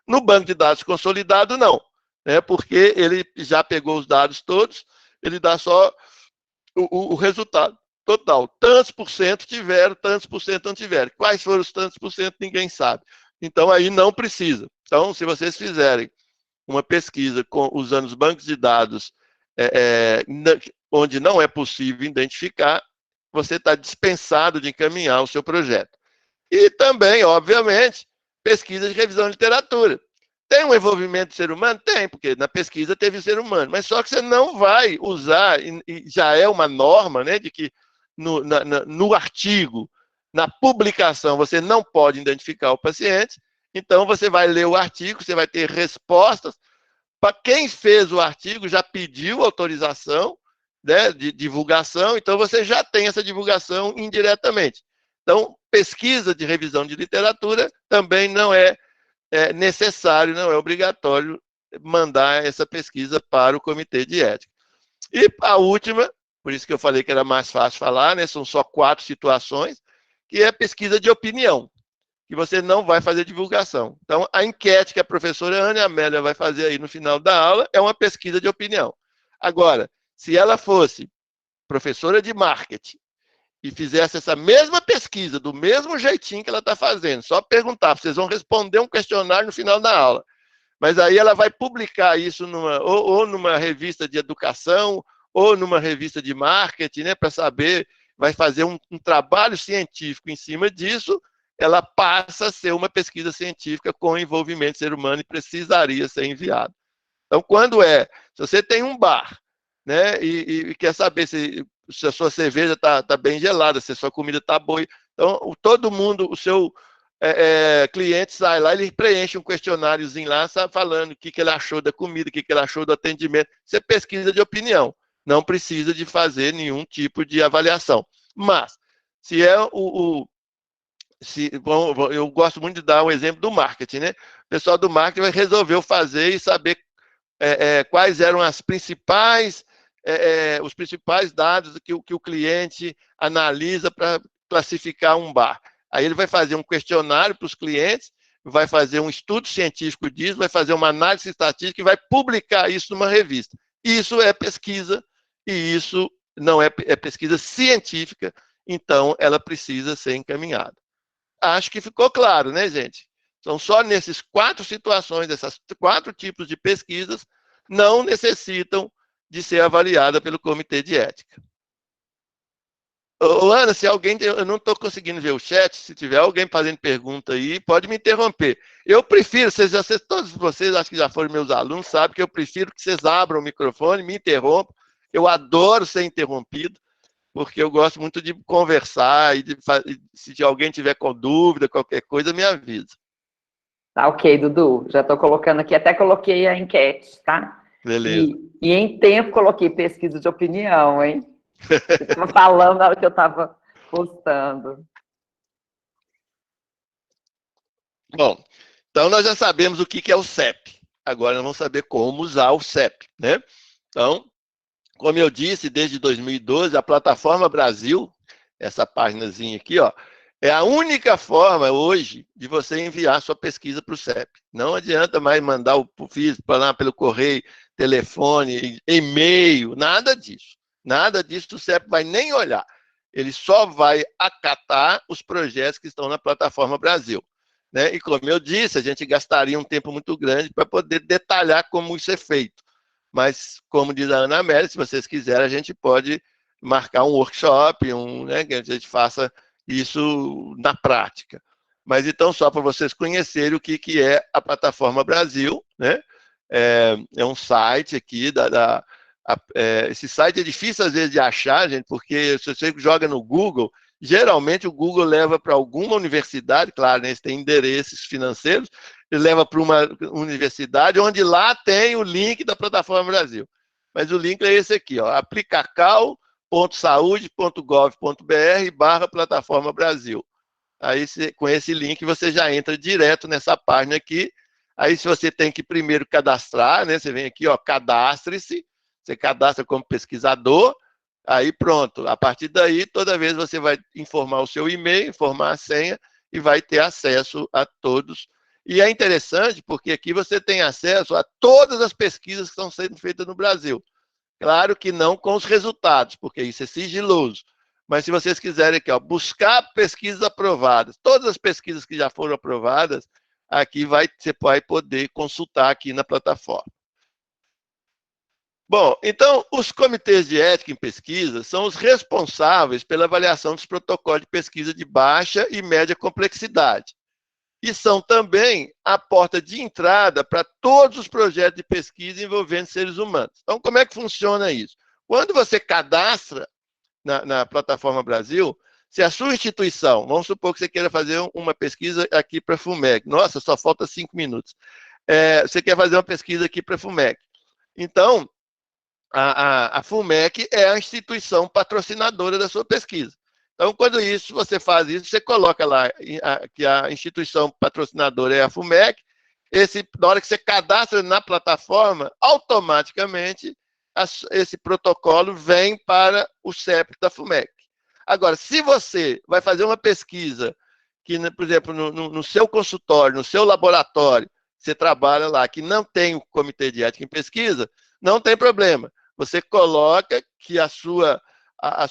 No banco de dados consolidado, não, né? Porque ele já pegou os dados todos, ele dá só o resultado total. Tantos por cento tiveram, tantos por cento não tiveram. Quais foram os tantos por cento, ninguém sabe. Então, aí não precisa. Então, se vocês fizerem uma pesquisa usando os bancos de dados onde não é possível identificar, você está dispensado de encaminhar o seu projeto. E também, obviamente, pesquisa de revisão de literatura. Tem um envolvimento do ser humano? Tem, porque na pesquisa teve o ser humano, mas só que você não vai usar, e já é uma norma, né, de que no artigo, na publicação, você não pode identificar o paciente, então você vai ler o artigo, você vai ter respostas. Para quem fez o artigo, já pediu autorização, né, de divulgação, então você já tem essa divulgação indiretamente. Então, pesquisa de revisão de literatura também não é necessário, não é obrigatório mandar essa pesquisa para o Comitê de Ética. E a última, por isso que eu falei que era mais fácil falar, né, são só 4 situações, que é pesquisa de opinião, que você não vai fazer divulgação. Então, a enquete que a professora Ana Amélia vai fazer aí no final da aula é uma pesquisa de opinião. Agora, se ela fosse professora de marketing e fizesse essa mesma pesquisa, do mesmo jeitinho que ela está fazendo, só perguntar, vocês vão responder um questionário no final da aula, mas aí ela vai publicar isso ou numa revista de educação, ou numa revista de marketing, né, para saber, vai fazer um trabalho científico em cima disso, ela passa a ser uma pesquisa científica com envolvimento do ser humano e precisaria ser enviada. Então, se você tem um bar, né, e quer saber se a sua cerveja está bem gelada, se a sua comida está boa. Então, todo mundo, o seu cliente sai lá, ele preenche um questionáriozinho lá, sabe, falando o que ele achou da comida, o que ele achou do atendimento. Você pesquisa de opinião, não precisa de fazer nenhum tipo de avaliação. Mas, se é eu gosto muito de dar um exemplo do marketing, né? O pessoal do marketing resolveu fazer e saber quais eram os principais dados que o cliente analisa para classificar um bar. Aí ele vai fazer um questionário para os clientes, vai fazer um estudo científico disso, vai fazer uma análise estatística e vai publicar isso numa revista. Isso é pesquisa, e isso não é pesquisa científica, então ela precisa ser encaminhada. Acho que ficou claro, né, gente? São só nesses 4 situações, essas 4 tipos de pesquisas, não necessitam de ser avaliada pelo Comitê de Ética. Ô, Ana, se alguém... Eu não estou conseguindo ver o chat, se tiver alguém fazendo pergunta aí, pode me interromper. Eu prefiro, todos vocês, acho que já foram meus alunos, sabem que eu prefiro que vocês abram o microfone, me interrompam. Eu adoro ser interrompido, porque eu gosto muito de conversar e se alguém tiver com dúvida, qualquer coisa, me avisa. Tá ok, Dudu. Já estou colocando aqui, até coloquei a enquete, tá? Beleza. E em tempo coloquei pesquisa de opinião, hein? Você estava falando na hora que eu estava postando. Bom, então nós já sabemos o que é o CEP. Agora nós vamos saber como usar o CEP, né? Então, como eu disse, desde 2012, a Plataforma Brasil, essa páginazinha aqui, ó, é a única forma hoje de você enviar sua pesquisa para o CEP. Não adianta mais mandar o físico lá pelo correio, telefone, e-mail, nada disso. Nada disso o CEP vai nem olhar. Ele só vai acatar os projetos que estão na Plataforma Brasil. Né? E como eu disse, a gente gastaria um tempo muito grande para poder detalhar como isso é feito. Mas, como diz a Ana Amélia, se vocês quiserem, a gente pode marcar um workshop, né, que a gente faça isso na prática. Mas, então, só para vocês conhecerem o que é a Plataforma Brasil, né? É um site aqui, esse site é difícil, às vezes, de achar, gente, porque se você joga no Google, geralmente o Google leva para alguma universidade, claro, né, eles têm endereços financeiros, ele leva para uma universidade, onde lá tem o link da Plataforma Brasil. Mas o link é esse aqui, ó, aplicacau.saude.gov.br/Plataforma Brasil. Aí, com esse link, você já entra direto nessa página aqui. Aí, se você tem que primeiro cadastrar, né, você vem aqui, ó, cadastre-se, você cadastra como pesquisador, aí pronto. A partir daí, toda vez você vai informar o seu e-mail, informar a senha e vai ter acesso a todos. E é interessante porque aqui você tem acesso a todas as pesquisas que estão sendo feitas no Brasil. Claro que não com os resultados, porque isso é sigiloso. Mas se vocês quiserem aqui, ó, buscar pesquisas aprovadas, todas as pesquisas que já foram aprovadas, aqui você vai poder consultar aqui na plataforma. Bom, então, os comitês de ética em pesquisa são os responsáveis pela avaliação dos protocolos de pesquisa de baixa e média complexidade. E são também a porta de entrada para todos os projetos de pesquisa envolvendo seres humanos. Então, como é que funciona isso? Quando você cadastra na Plataforma Brasil, se a sua instituição, vamos supor que você queira fazer uma pesquisa aqui para a FUMEC, nossa, só falta 5 minutos. Você quer fazer uma pesquisa aqui para a FUMEC. Então, a FUMEC é a instituição patrocinadora da sua pesquisa. Então, quando você faz isso, você coloca lá que a instituição patrocinadora é a FUMEC, na hora que você cadastra na plataforma, automaticamente esse protocolo vem para o CEP da FUMEC. Agora, se você vai fazer uma pesquisa que, por exemplo, no seu consultório, no seu laboratório, você trabalha lá, que não tem o comitê de ética em pesquisa, não tem problema. Você coloca que a sua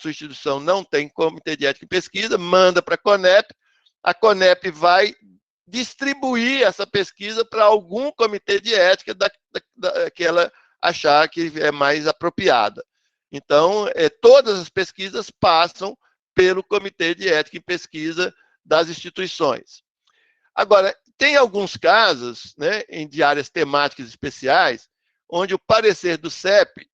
instituição não tem comitê de ética em pesquisa, manda para a CONEP vai distribuir essa pesquisa para algum comitê de ética que ela achar que é mais apropriada. Então, todas as pesquisas passam pelo comitê de ética em pesquisa das instituições. Agora, tem alguns casos, né, de áreas temáticas especiais, onde o parecer do CEP,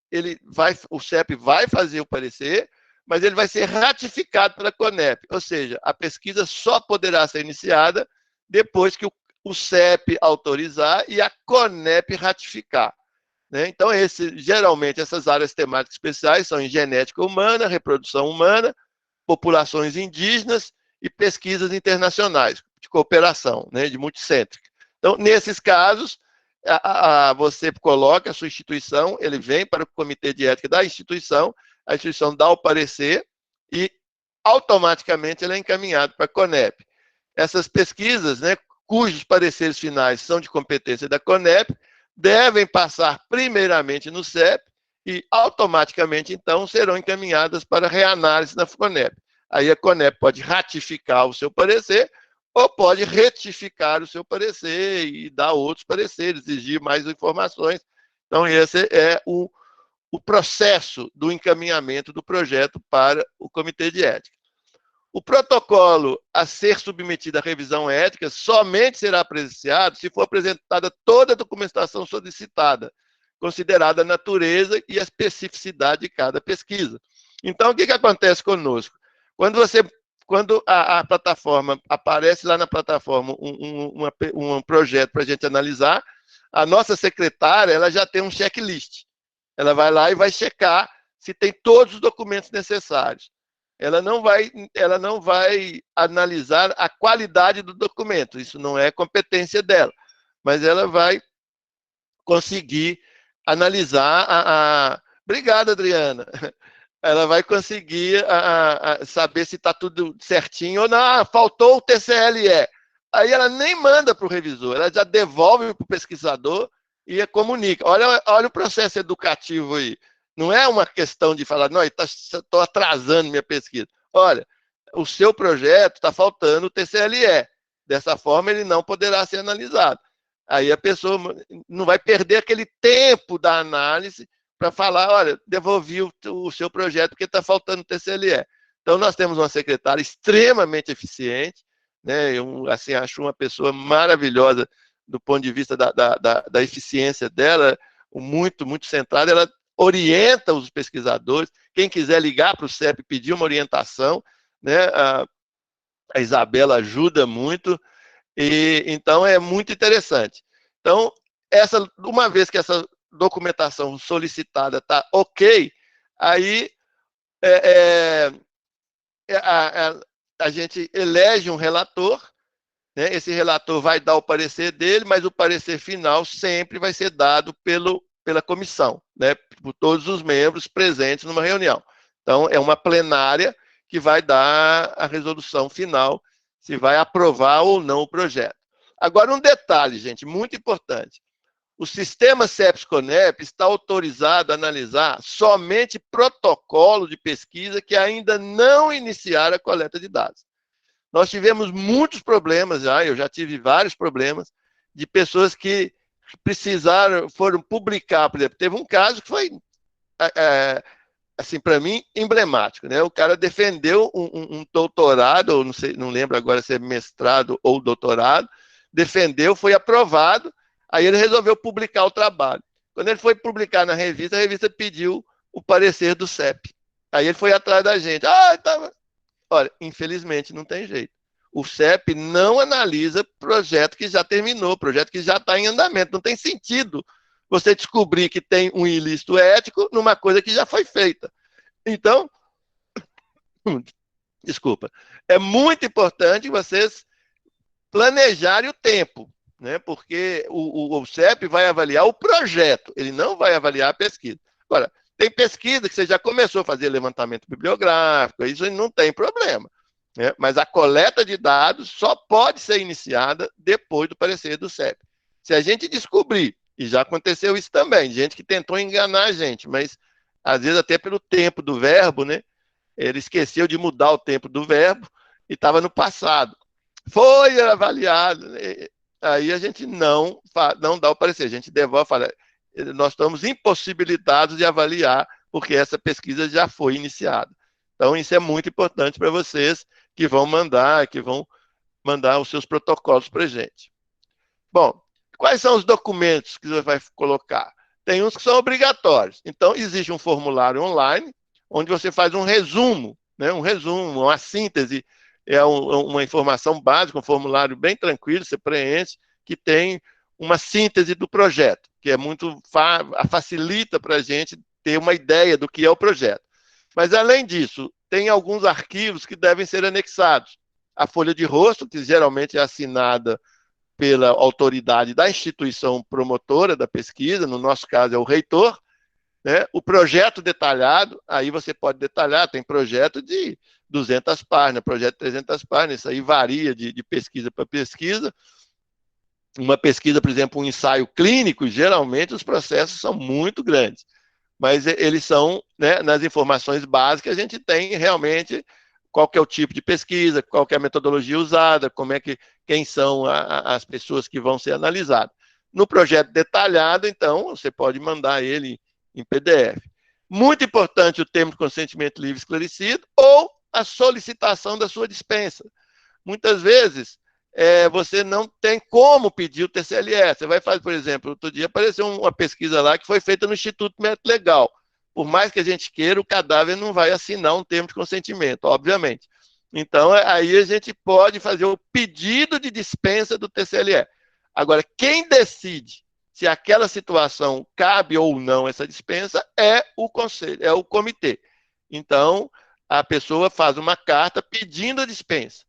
o CEP vai fazer o parecer, mas ele vai ser ratificado pela CONEP, ou seja, a pesquisa só poderá ser iniciada depois que o CEP autorizar e a CONEP ratificar. Né? Então, geralmente, essas áreas temáticas especiais são em genética humana, reprodução humana, populações indígenas e pesquisas internacionais, de cooperação, né, de multicêntrica. Então, nesses casos, você coloca a sua instituição, ele vem para o comitê de ética da instituição, a instituição dá o parecer e, automaticamente, ele é encaminhado para a CONEP. Essas pesquisas, né, cujos pareceres finais são de competência da CONEP, devem passar primeiramente no CEP e, automaticamente, então, serão encaminhadas para reanálise na CONEP. Aí a CONEP pode ratificar o seu parecer ou pode retificar o seu parecer e dar outros pareceres, exigir mais informações. Então, esse é o processo do encaminhamento do projeto para o Comitê de Ética. O protocolo a ser submetido à revisão ética somente será apreciado se for apresentada toda a documentação solicitada, considerada a natureza e a especificidade de cada pesquisa. Então, o que acontece conosco? Quando a plataforma, aparece lá na plataforma um projeto para a gente analisar, a nossa secretária ela já tem um checklist. Ela vai lá e vai checar se tem todos os documentos necessários. Ela não vai analisar a qualidade do documento, isso não é competência dela, mas ela vai conseguir analisar Obrigado, Adriana. Ela vai conseguir saber se está tudo certinho ou não. Faltou o TCLE. Aí ela nem manda para o revisor, ela já devolve para o pesquisador e comunica. Olha o processo educativo aí. Não é uma questão de falar, não, estou atrasando minha pesquisa. Olha, o seu projeto está faltando o TCLE. Dessa forma, ele não poderá ser analisado. Aí a pessoa não vai perder aquele tempo da análise para falar, olha, devolvi o seu projeto porque está faltando o TCLE. Então, nós temos uma secretária extremamente eficiente, né? Eu assim, acho uma pessoa maravilhosa do ponto de vista da eficiência dela, muito, muito centrada. Ela orienta os pesquisadores. Quem quiser ligar para o CEP e pedir uma orientação, né? A Isabela ajuda muito, e então é muito interessante. Então, uma vez que essa documentação solicitada está ok, aí a gente elege um relator, né? Esse relator vai dar o parecer dele, mas o parecer final sempre vai ser dado pela comissão, né? Por todos os membros presentes numa reunião. Então, é uma plenária que vai dar a resolução final, se vai aprovar ou não o projeto. Agora, um detalhe, gente, muito importante. O sistema CEPS-CONEP está autorizado a analisar somente protocolo de pesquisa que ainda não iniciaram a coleta de dados. Nós tivemos muitos problemas eu já tive vários problemas, de pessoas que foram publicar, por exemplo, teve um caso que foi, assim, para mim, emblemático, né? O cara defendeu um doutorado, ou não lembro agora se é mestrado ou doutorado, defendeu, foi aprovado, aí ele resolveu publicar o trabalho. Quando ele foi publicar na revista, a revista pediu o parecer do CEP. Aí ele foi atrás da gente. Olha, infelizmente não tem jeito. O CEP não analisa projeto que já terminou, projeto que já está em andamento. Não tem sentido você descobrir que tem um ilícito ético numa coisa que já foi feita. Então, desculpa, é muito importante vocês planejarem o tempo, né? Porque o CEP vai avaliar o projeto, ele não vai avaliar a pesquisa. Agora, tem pesquisa que você já começou a fazer levantamento bibliográfico, isso não tem problema, né? Mas a coleta de dados só pode ser iniciada depois do parecer do CEP. Se a gente descobrir, e já aconteceu isso também, gente que tentou enganar a gente, mas às vezes até pelo tempo do verbo, né? Ele esqueceu de mudar o tempo do verbo e estava no passado. Foi avaliado, aí a gente não dá o parecer, a gente devolve e fala, nós estamos impossibilitados de avaliar, porque essa pesquisa já foi iniciada. Então, isso é muito importante para vocês que vão mandar os seus protocolos para a gente. Bom, quais são os documentos que você vai colocar? Tem uns que são obrigatórios. Então, existe um formulário online, onde você faz um resumo, né? Uma síntese, uma informação básica, um formulário bem tranquilo, você preenche, que tem uma síntese do projeto, que é facilita para a gente ter uma ideia do que é o projeto. Mas, além disso, tem alguns arquivos que devem ser anexados. A folha de rosto, que geralmente é assinada pela autoridade da instituição promotora da pesquisa, no nosso caso é o reitor, né? O projeto detalhado, aí você pode detalhar, tem projeto de 200 páginas, projeto de 300 páginas, isso aí varia de pesquisa para pesquisa. Uma pesquisa, por exemplo, um ensaio clínico, geralmente os processos são muito grandes, mas eles são, né, nas informações básicas, a gente tem realmente qual que é o tipo de pesquisa, qual que é a metodologia usada, quem são as pessoas que vão ser analisadas. No projeto detalhado, então, você pode mandar ele em PDF. Muito importante o termo de consentimento livre e esclarecido ou a solicitação da sua dispensa. Muitas vezes, você não tem como pedir o TCLE. Você vai fazer, por exemplo, outro dia apareceu uma pesquisa lá que foi feita no Instituto Médico Legal. Por mais que a gente queira, o cadáver não vai assinar um termo de consentimento, obviamente. Então, aí a gente pode fazer o pedido de dispensa do TCLE. Agora, quem decide se aquela situação cabe ou não essa dispensa é o conselho, é o comitê. Então, a pessoa faz uma carta pedindo a dispensa.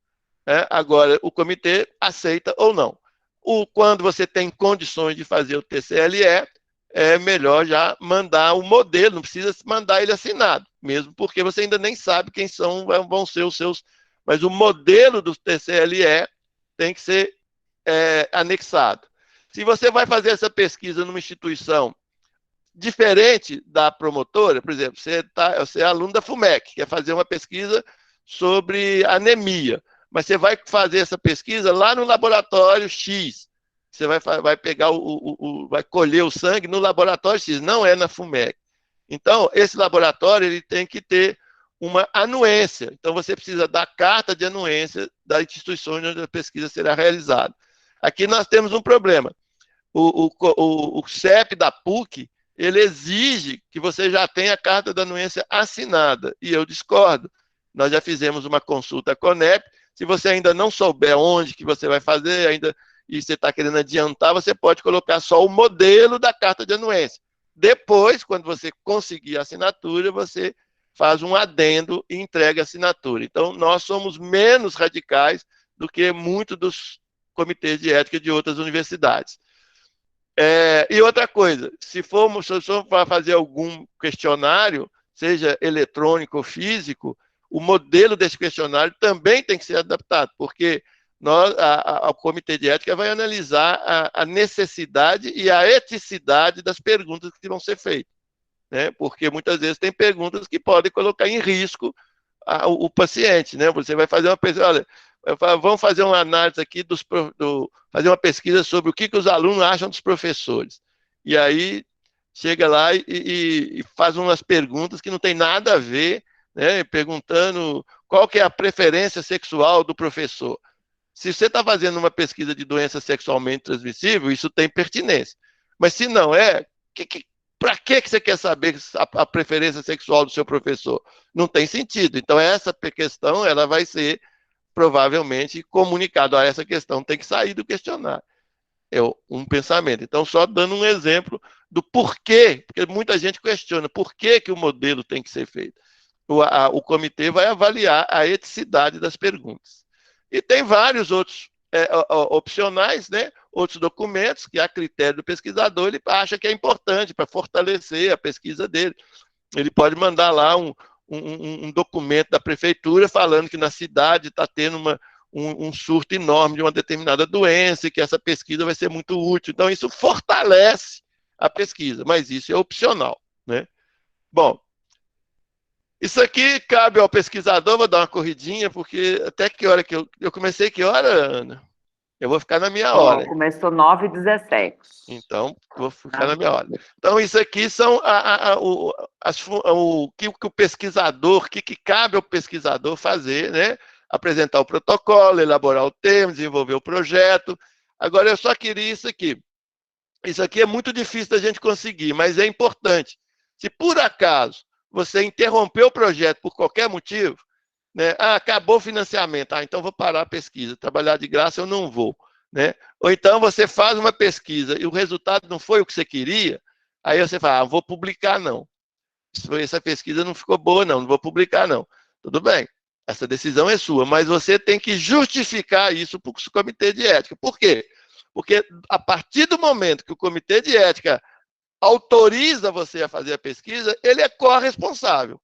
Agora, o comitê aceita ou não. Quando você tem condições de fazer o TCLE, é melhor já mandar o modelo, não precisa mandar ele assinado, mesmo porque você ainda nem sabe quem vão ser os seus. Mas o modelo do TCLE tem que ser anexado. Se você vai fazer essa pesquisa numa instituição diferente da promotora, por exemplo, você é aluno da FUMEC, quer fazer uma pesquisa sobre anemia, mas você vai fazer essa pesquisa lá no laboratório X. Você vai pegar vai colher o sangue no laboratório X, não é na FUMEC. Então, esse laboratório ele tem que ter uma anuência. Então, você precisa da carta de anuência da instituição onde a pesquisa será realizada. Aqui nós temos um problema. O CEP da PUC, ele exige que você já tenha a carta de anuência assinada, e eu discordo. Nós já fizemos uma consulta com a CONEP. Se você ainda não souber onde que você vai fazer, e você está querendo adiantar, você pode colocar só o modelo da carta de anuência. Depois, quando você conseguir a assinatura, você faz um adendo e entrega a assinatura. Então, nós somos menos radicais do que muitos dos comitês de ética de outras universidades. E outra coisa, se formos para fazer algum questionário, seja eletrônico ou físico, o modelo desse questionário também tem que ser adaptado, porque o Comitê de Ética vai analisar a necessidade e a eticidade das perguntas que vão ser feitas, né? Porque muitas vezes tem perguntas que podem colocar em risco o paciente, né? Você vai fazer uma pesquisa, olha, vamos fazer uma análise aqui, fazer uma pesquisa sobre o que os alunos acham dos professores. E aí chega lá e faz umas perguntas que não tem nada a ver, né? Perguntando qual que é a preferência sexual do professor. Se você está fazendo uma pesquisa de doença sexualmente transmissível, isso tem pertinência. Mas se não para que você quer saber a preferência sexual do seu professor? Não tem sentido. Então, essa questão ela vai ser provavelmente comunicada. Essa questão tem que sair do questionário. É um pensamento. Então, só dando um exemplo do porquê, porque muita gente questiona por que o modelo tem que ser feito. O comitê vai avaliar a eticidade das perguntas. E tem vários outros opcionais, né? Outros documentos que, a critério do pesquisador, ele acha que é importante para fortalecer a pesquisa dele. Ele pode mandar lá um documento da prefeitura falando que na cidade está tendo um surto enorme de uma determinada doença e que essa pesquisa vai ser muito útil. Então, isso fortalece a pesquisa, mas isso é opcional, né? Bom, isso aqui cabe ao pesquisador, vou dar uma corridinha, porque até que hora que eu comecei, que hora, Ana? Eu vou ficar na minha hora. Começou 9h17. Então, vou ficar na minha hora. Então, isso aqui são o que o pesquisador, o que cabe ao pesquisador fazer, né? Apresentar o protocolo, elaborar o termo, desenvolver o projeto. Agora, eu só queria isso aqui. Isso aqui é muito difícil da gente conseguir, mas é importante. Se por acaso você interrompeu o projeto por qualquer motivo, né? Acabou o financiamento, então vou parar a pesquisa, trabalhar de graça eu não vou, né? Ou então você faz uma pesquisa e o resultado não foi o que você queria, aí você fala, vou publicar não. Essa pesquisa não ficou boa não vou publicar não. Tudo bem, essa decisão é sua, mas você tem que justificar isso para o comitê de ética. Por quê? Porque a partir do momento que o comitê de ética autoriza você a fazer a pesquisa, ele é corresponsável.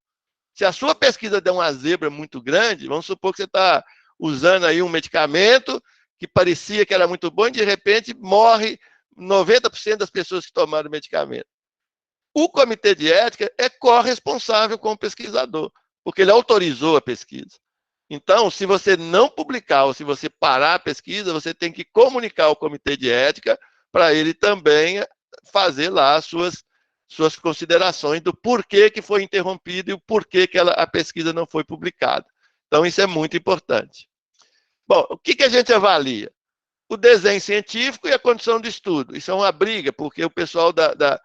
Se a sua pesquisa der uma zebra muito grande, vamos supor que você está usando aí um medicamento que parecia que era muito bom e de repente morre 90% das pessoas que tomaram o medicamento. O comitê de ética é corresponsável com o pesquisador, porque ele autorizou a pesquisa. Então, se você não publicar ou se você parar a pesquisa, você tem que comunicar ao comitê de ética para ele também fazer lá as suas considerações do porquê que foi interrompido e o porquê que a pesquisa não foi publicada. Então, isso é muito importante. Bom, o que a gente avalia? O desenho científico e a condição de estudo. Isso é uma briga, porque o pessoal da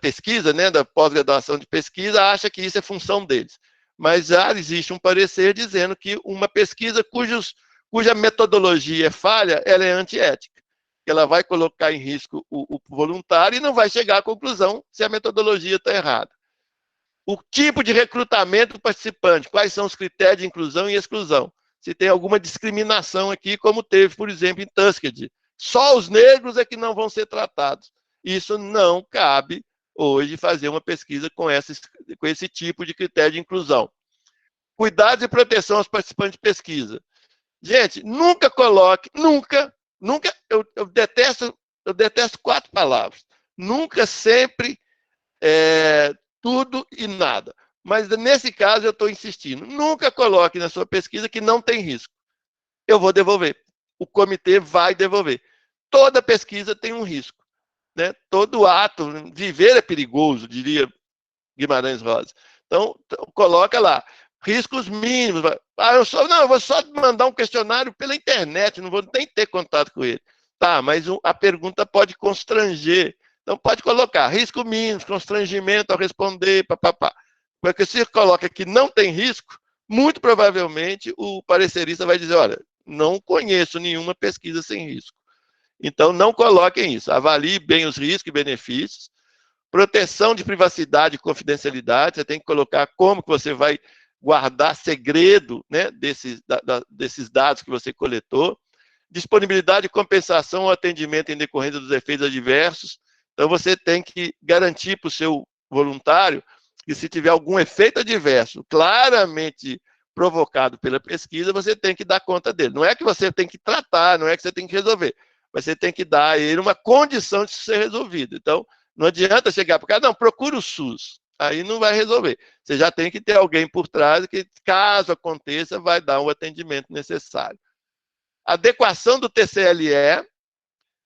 pesquisa, né, da pós-graduação de pesquisa, acha que isso é função deles. Mas já existe um parecer dizendo que uma pesquisa cuja metodologia é falha, ela é antiética. Ela vai colocar em risco o voluntário e não vai chegar à conclusão se a metodologia está errada. O tipo de recrutamento do participante, quais são os critérios de inclusão e exclusão. Se tem alguma discriminação aqui, como teve, por exemplo, em Tuskegee. Só os negros é que não vão ser tratados. Isso não cabe hoje fazer uma pesquisa com esse tipo de critério de inclusão. Cuidados e proteção aos participantes de pesquisa. Gente, nunca coloque, nunca, eu detesto 4 palavras. Nunca, sempre, tudo e nada. Mas, nesse caso, eu estou insistindo. Nunca coloque na sua pesquisa que não tem risco. Eu vou devolver. O comitê vai devolver. Toda pesquisa tem um risco. Né? Todo ato, viver é perigoso, diria Guimarães Rosa. Então, coloca lá. Riscos mínimos. Eu vou só mandar um questionário pela internet, não vou nem ter contato com ele. Tá, mas a pergunta pode constranger. Então, pode colocar risco mínimo, constrangimento ao responder, papapá. Porque se coloca que não tem risco, muito provavelmente o parecerista vai dizer, olha, não conheço nenhuma pesquisa sem risco. Então, não coloquem isso. Avalie bem os riscos e benefícios. Proteção de privacidade e confidencialidade. Você tem que colocar como que você vai guardar segredo, né, desses dados que você coletou. Disponibilidade de compensação ou atendimento em decorrência dos efeitos adversos. Então, você tem que garantir para o seu voluntário que se tiver algum efeito adverso claramente provocado pela pesquisa, você tem que dar conta dele. Não é que você tem que tratar, não é que você tem que resolver, mas você tem que dar a ele uma condição de ser resolvido. Então, não adianta chegar para o cara, não, procura o SUS. Aí não vai resolver. Você já tem que ter alguém por trás que, caso aconteça, vai dar o atendimento necessário. Adequação do TCLE,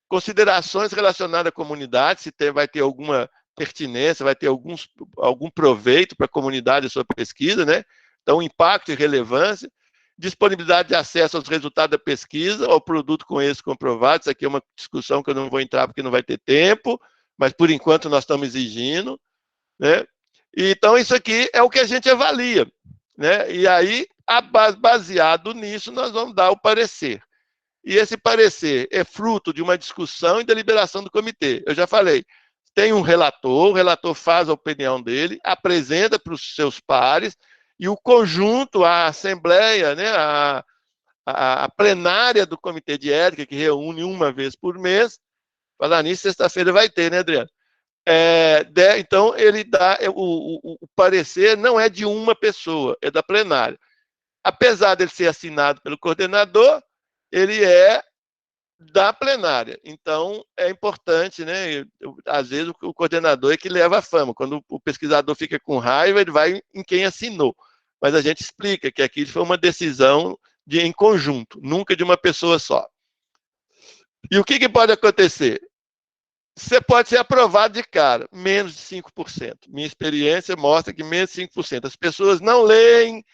considerações relacionadas à comunidade, se vai ter alguma pertinência, vai ter algum proveito para a comunidade da sua pesquisa, né? Então, impacto e relevância, disponibilidade de acesso aos resultados da pesquisa, ao produto com esse comprovado. Isso aqui é uma discussão que eu não vou entrar porque não vai ter tempo, mas por enquanto nós estamos exigindo, né? Então, isso aqui é o que a gente avalia, né? E aí, baseado nisso, nós vamos dar o parecer. E esse parecer é fruto de uma discussão e deliberação do comitê. Eu já falei, tem um relator, o relator faz a opinião dele, apresenta para os seus pares, e o conjunto, a assembleia, né, a plenária do comitê de ética, que reúne uma vez por mês, falar nisso, sexta-feira vai ter, né, Adriano? Então, ele dá, o parecer não é de uma pessoa, é da plenária. Apesar dele ser assinado pelo coordenador, ele é da plenária. Então, é importante, né? Às vezes, o coordenador é que leva a fama. Quando o pesquisador fica com raiva, ele vai em quem assinou. Mas a gente explica que aqui foi uma decisão em conjunto, nunca de uma pessoa só. E o que pode acontecer? Você pode ser aprovado de cara, menos de 5%. Minha experiência mostra que menos de 5%. As pessoas não leem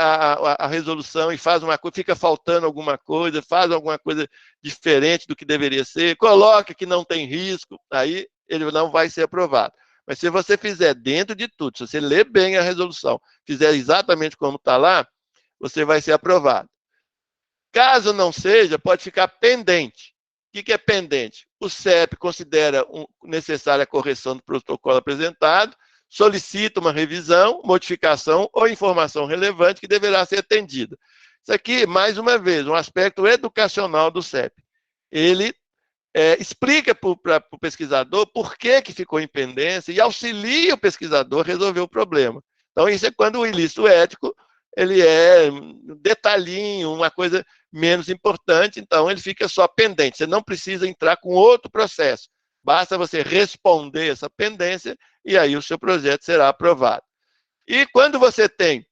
a resolução e faz uma coisa, fica faltando alguma coisa, faz alguma coisa diferente do que deveria ser, coloca que não tem risco, aí ele não vai ser aprovado. Mas se você fizer dentro de tudo, se você ler bem a resolução, fizer exatamente como está lá, você vai ser aprovado. Caso não seja, pode ficar pendente. O que é pendente? O CEP considera necessária a correção do protocolo apresentado, solicita uma revisão, modificação ou informação relevante que deverá ser atendida. Isso aqui, mais uma vez, um aspecto educacional do CEP. Ele explica para o pesquisador por que ficou em pendência e auxilia o pesquisador a resolver o problema. Então, isso é quando o ilícito ético ele é um detalhinho, uma coisa menos importante, então ele fica só pendente. Você não precisa entrar com outro processo. Basta você responder essa pendência e aí o seu projeto será aprovado. E quando você tem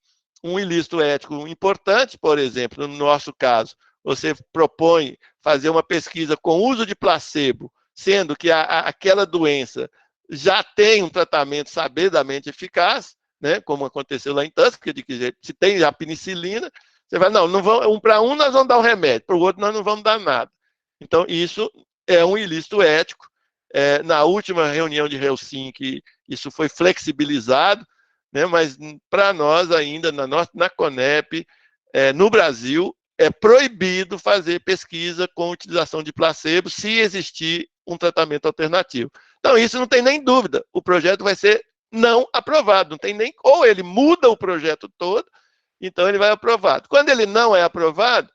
um ilícito ético importante, por exemplo, no nosso caso, você propõe fazer uma pesquisa com uso de placebo, sendo que aquela doença já tem um tratamento sabidamente eficaz, né, como aconteceu lá em Tuskegee, de que se tem a penicilina, você vai, não vamos, para um nós vamos dar um remédio, para o outro nós não vamos dar nada. Então, isso é um ilícito ético. Na última reunião de Helsinki, isso foi flexibilizado, né, mas para nós ainda, na CONEP, no Brasil, é proibido fazer pesquisa com utilização de placebo se existir um tratamento alternativo. Então, isso não tem nem dúvida, o projeto vai ser não aprovado, não tem nem, ou ele muda o projeto todo, então ele vai aprovado. Quando ele não é aprovado,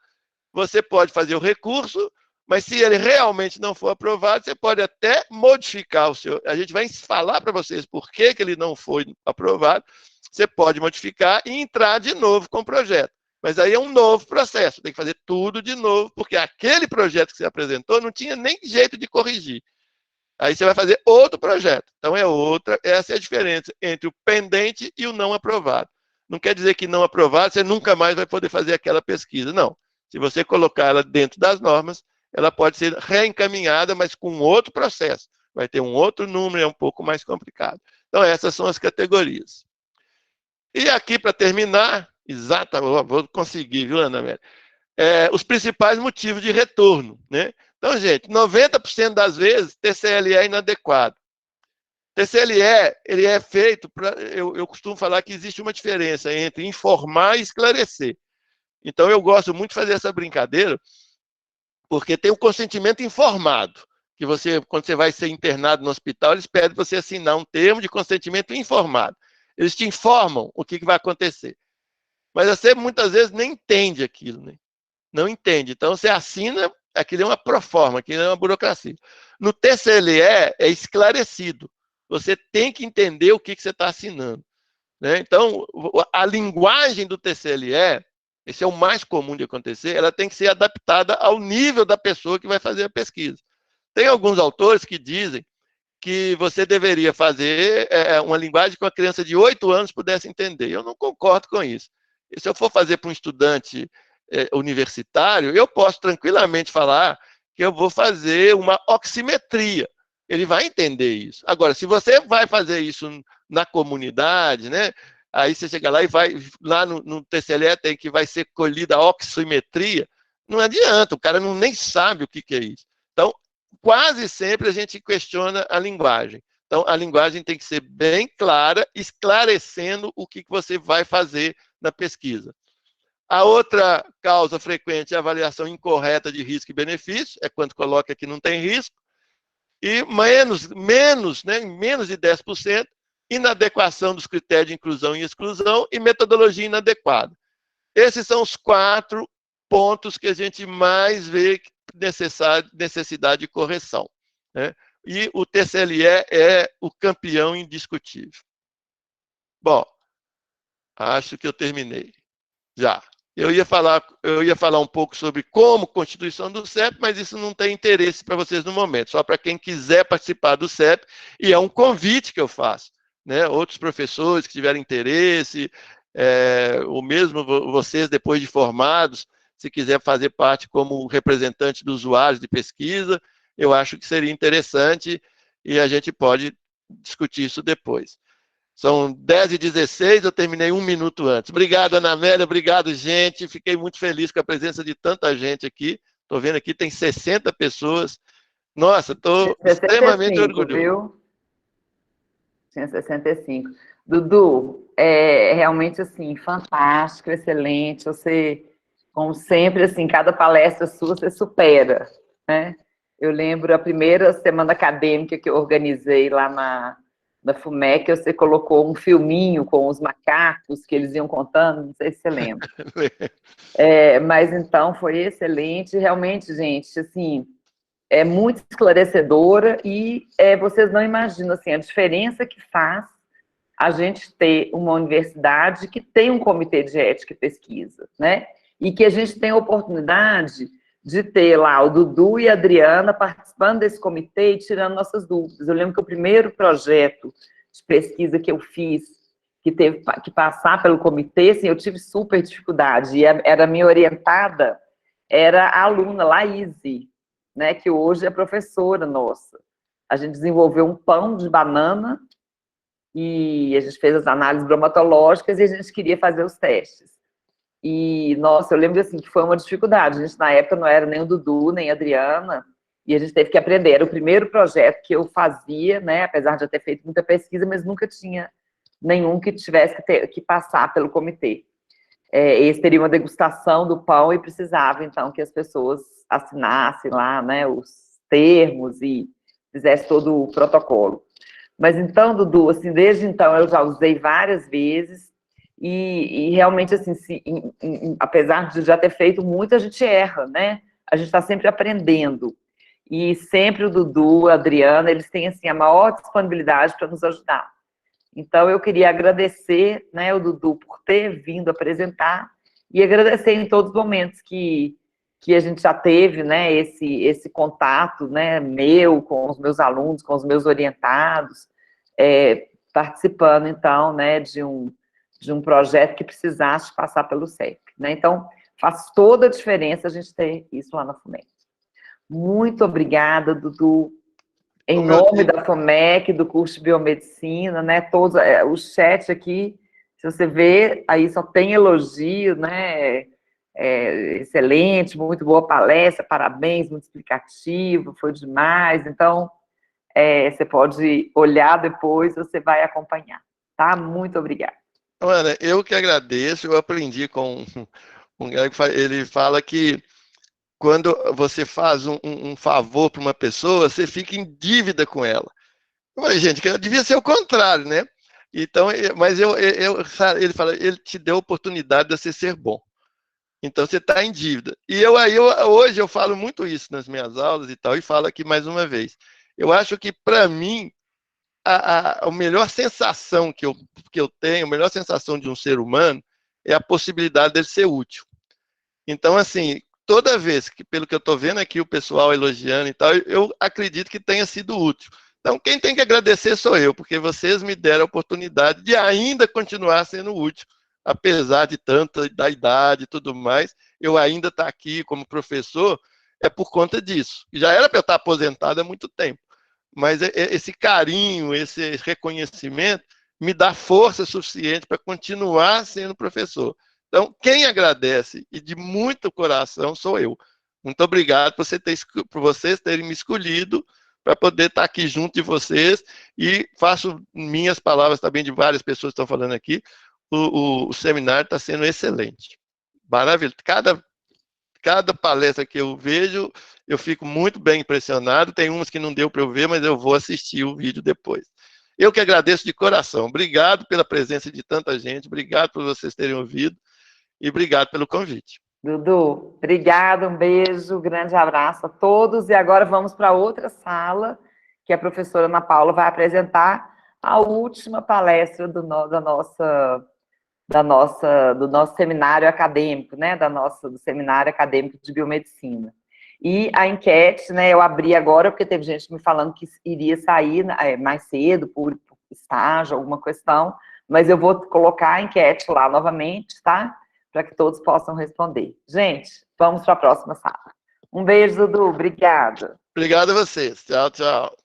você pode fazer o recurso, mas se ele realmente não for aprovado, você pode até modificar o seu... A gente vai falar para vocês por que ele não foi aprovado, você pode modificar e entrar de novo com o projeto. Mas aí é um novo processo, tem que fazer tudo de novo, porque aquele projeto que você apresentou não tinha nem jeito de corrigir. Aí você vai fazer outro projeto. Então essa é a diferença entre o pendente e o não aprovado. Não quer dizer que não aprovado, você nunca mais vai poder fazer aquela pesquisa, não. Se você colocar ela dentro das normas, ela pode ser reencaminhada, mas com outro processo. Vai ter um outro número, é um pouco mais complicado. Então essas são as categorias. E aqui, para terminar, vou conseguir, viu, Ana Amélia? Os principais motivos de retorno, né? Então, gente, 90% das vezes, TCLE é inadequado. TCLE, ele é feito para... Eu costumo falar que existe uma diferença entre informar e esclarecer. Então, eu gosto muito de fazer essa brincadeira, porque tem o consentimento informado, que você, quando você vai ser internado no hospital, eles pedem você assinar um termo de consentimento informado. Eles te informam o que vai acontecer. Mas você, muitas vezes, nem entende aquilo, né? Não entende. Então, você assina, aquilo é uma proforma, aquilo é uma burocracia. No TCLE, é esclarecido. Você tem que entender o que você está assinando, né? Então, a linguagem do TCLE, esse é o mais comum de acontecer, ela tem que ser adaptada ao nível da pessoa que vai fazer a pesquisa. Tem alguns autores que dizem que você deveria fazer uma linguagem que uma criança de 8 anos pudesse entender. Eu não concordo com isso. E se eu for fazer para um estudante universitário, eu posso tranquilamente falar que eu vou fazer uma oximetria. Ele vai entender isso. Agora, se você vai fazer isso na comunidade, né? Aí você chega lá e vai, lá no TCLE tem que vai ser colhida a oximetria, não adianta, o cara nem sabe o que é isso. Então, quase sempre a gente questiona a linguagem. Então, a linguagem tem que ser bem clara, esclarecendo o que você vai fazer na pesquisa. A outra causa frequente é a avaliação incorreta de risco e benefício, é quando coloca que não tem risco, e menos de 10%, inadequação dos critérios de inclusão e exclusão e metodologia inadequada. Esses são os 4 pontos que a gente mais vê necessidade de correção, né? E o TCLE é o campeão indiscutível. Bom, acho que eu terminei. Já. Eu ia falar um pouco sobre como constituição do CEP, mas isso não tem interesse para vocês no momento, só para quem quiser participar do CEP, e é um convite que eu faço, né? Outros professores que tiverem interesse, ou mesmo vocês, depois de formados, se quiser fazer parte como representante dos usuários de pesquisa, eu acho que seria interessante e a gente pode discutir isso depois. São 10h16, eu terminei 1 minuto antes. Obrigado, Ana Amélia, obrigado, gente. Fiquei muito feliz com a presença de tanta gente aqui. Estou vendo aqui, tem 60 pessoas. Nossa, estou extremamente orgulhoso. Viu? Tinha 65. Dudu, realmente, assim, fantástico, excelente. Você, como sempre, assim, cada palestra sua, você supera, né? Eu lembro a primeira semana acadêmica que eu organizei lá na FUMEC, você colocou um filminho com os macacos que eles iam contando, não sei se você lembra. Mas então foi excelente, realmente, gente, assim, é muito esclarecedora e vocês não imaginam assim, a diferença que faz a gente ter uma universidade que tem um comitê de ética e pesquisa, né? E que a gente tem a oportunidade de ter lá o Dudu e a Adriana participando desse comitê e tirando nossas dúvidas. Eu lembro que o primeiro projeto de pesquisa que eu fiz, que teve que passar pelo comitê, assim, eu tive super dificuldade, e era minha orientada, era a aluna Laíse, né, que hoje é professora nossa. a gente desenvolveu um pão de banana e a gente fez as análises bromatológicas e a gente queria fazer os testes. E, nossa, eu lembro assim, que foi uma dificuldade. A gente, na época, não era nem o Dudu, nem a Adriana, e a gente teve que aprender. Era o primeiro projeto que eu fazia, né, apesar de eu ter feito muita pesquisa, mas nunca tinha nenhum que tivesse que passar pelo comitê. Esse teria uma degustação do pão e precisava, então, que as pessoas assinassem lá, né, os termos e fizesse todo o protocolo. Mas então, Dudu, assim, desde então eu já usei várias vezes e realmente, assim, apesar de já ter feito muito, a gente erra, né? A gente está sempre aprendendo. E sempre o Dudu, a Adriana, eles têm, assim, a maior disponibilidade para nos ajudar. Então, eu queria agradecer, né, o Dudu por ter vindo apresentar e agradecer em todos os momentos que a gente já teve, né, esse contato, né, meu com os meus alunos, com os meus orientados, participando, então, né, de um projeto que precisasse passar pelo CEP, né? Então, faz toda a diferença a gente ter isso lá na FUMEC. Muito obrigada, Dudu. Em nome da FUMEC, do curso de Biomedicina, né, todos, o chat aqui, se você ver, aí só tem elogio, né, excelente, muito boa palestra, parabéns, muito explicativo, foi demais, então, você pode olhar depois, você vai acompanhar, tá? Muito obrigada. Ana, eu que agradeço, eu aprendi com um cara que ele fala que quando você faz um favor para uma pessoa, você fica em dívida com ela. Eu falei, gente, que devia ser o contrário, né? Então, mas ele fala, ele te deu a oportunidade de você ser bom. Então, você está em dívida. E hoje eu falo muito isso nas minhas aulas e tal, e falo aqui mais uma vez. Eu acho que, para mim, a melhor sensação que eu tenho, a melhor sensação de um ser humano é a possibilidade dele ser útil. Então, assim, toda vez que, pelo que eu estou vendo aqui, o pessoal elogiando e tal, eu acredito que tenha sido útil. Então, quem tem que agradecer sou eu, porque vocês me deram a oportunidade de ainda continuar sendo útil, apesar de tanta da idade e tudo mais, eu ainda estar aqui como professor é por conta disso. Já era para eu estar aposentado há muito tempo, mas esse carinho, esse reconhecimento me dá força suficiente para continuar sendo professor. Então, quem agradece, e de muito coração, sou eu. Muito obrigado por vocês terem me escolhido para poder estar aqui junto de vocês, e faço minhas palavras também de várias pessoas que estão falando aqui. O seminário está sendo excelente. Maravilha. Cada palestra que eu vejo, eu fico muito bem impressionado. Tem umas que não deu para eu ver, mas eu vou assistir o vídeo depois. Eu que agradeço de coração. Obrigado pela presença de tanta gente, obrigado por vocês terem ouvido, e obrigado pelo convite. Dudu, obrigada, um beijo, grande abraço a todos. E agora vamos para outra sala, que a professora Ana Paula vai apresentar a última palestra do nosso seminário acadêmico, né? Do seminário acadêmico de biomedicina. E a enquete, né, eu abri agora, porque teve gente me falando que iria sair mais cedo, por estágio, alguma questão, mas eu vou colocar a enquete lá novamente, tá? Para que todos possam responder. Gente, vamos para a próxima sala. Um beijo, Dudu. Obrigada. Obrigado a vocês. Tchau, tchau.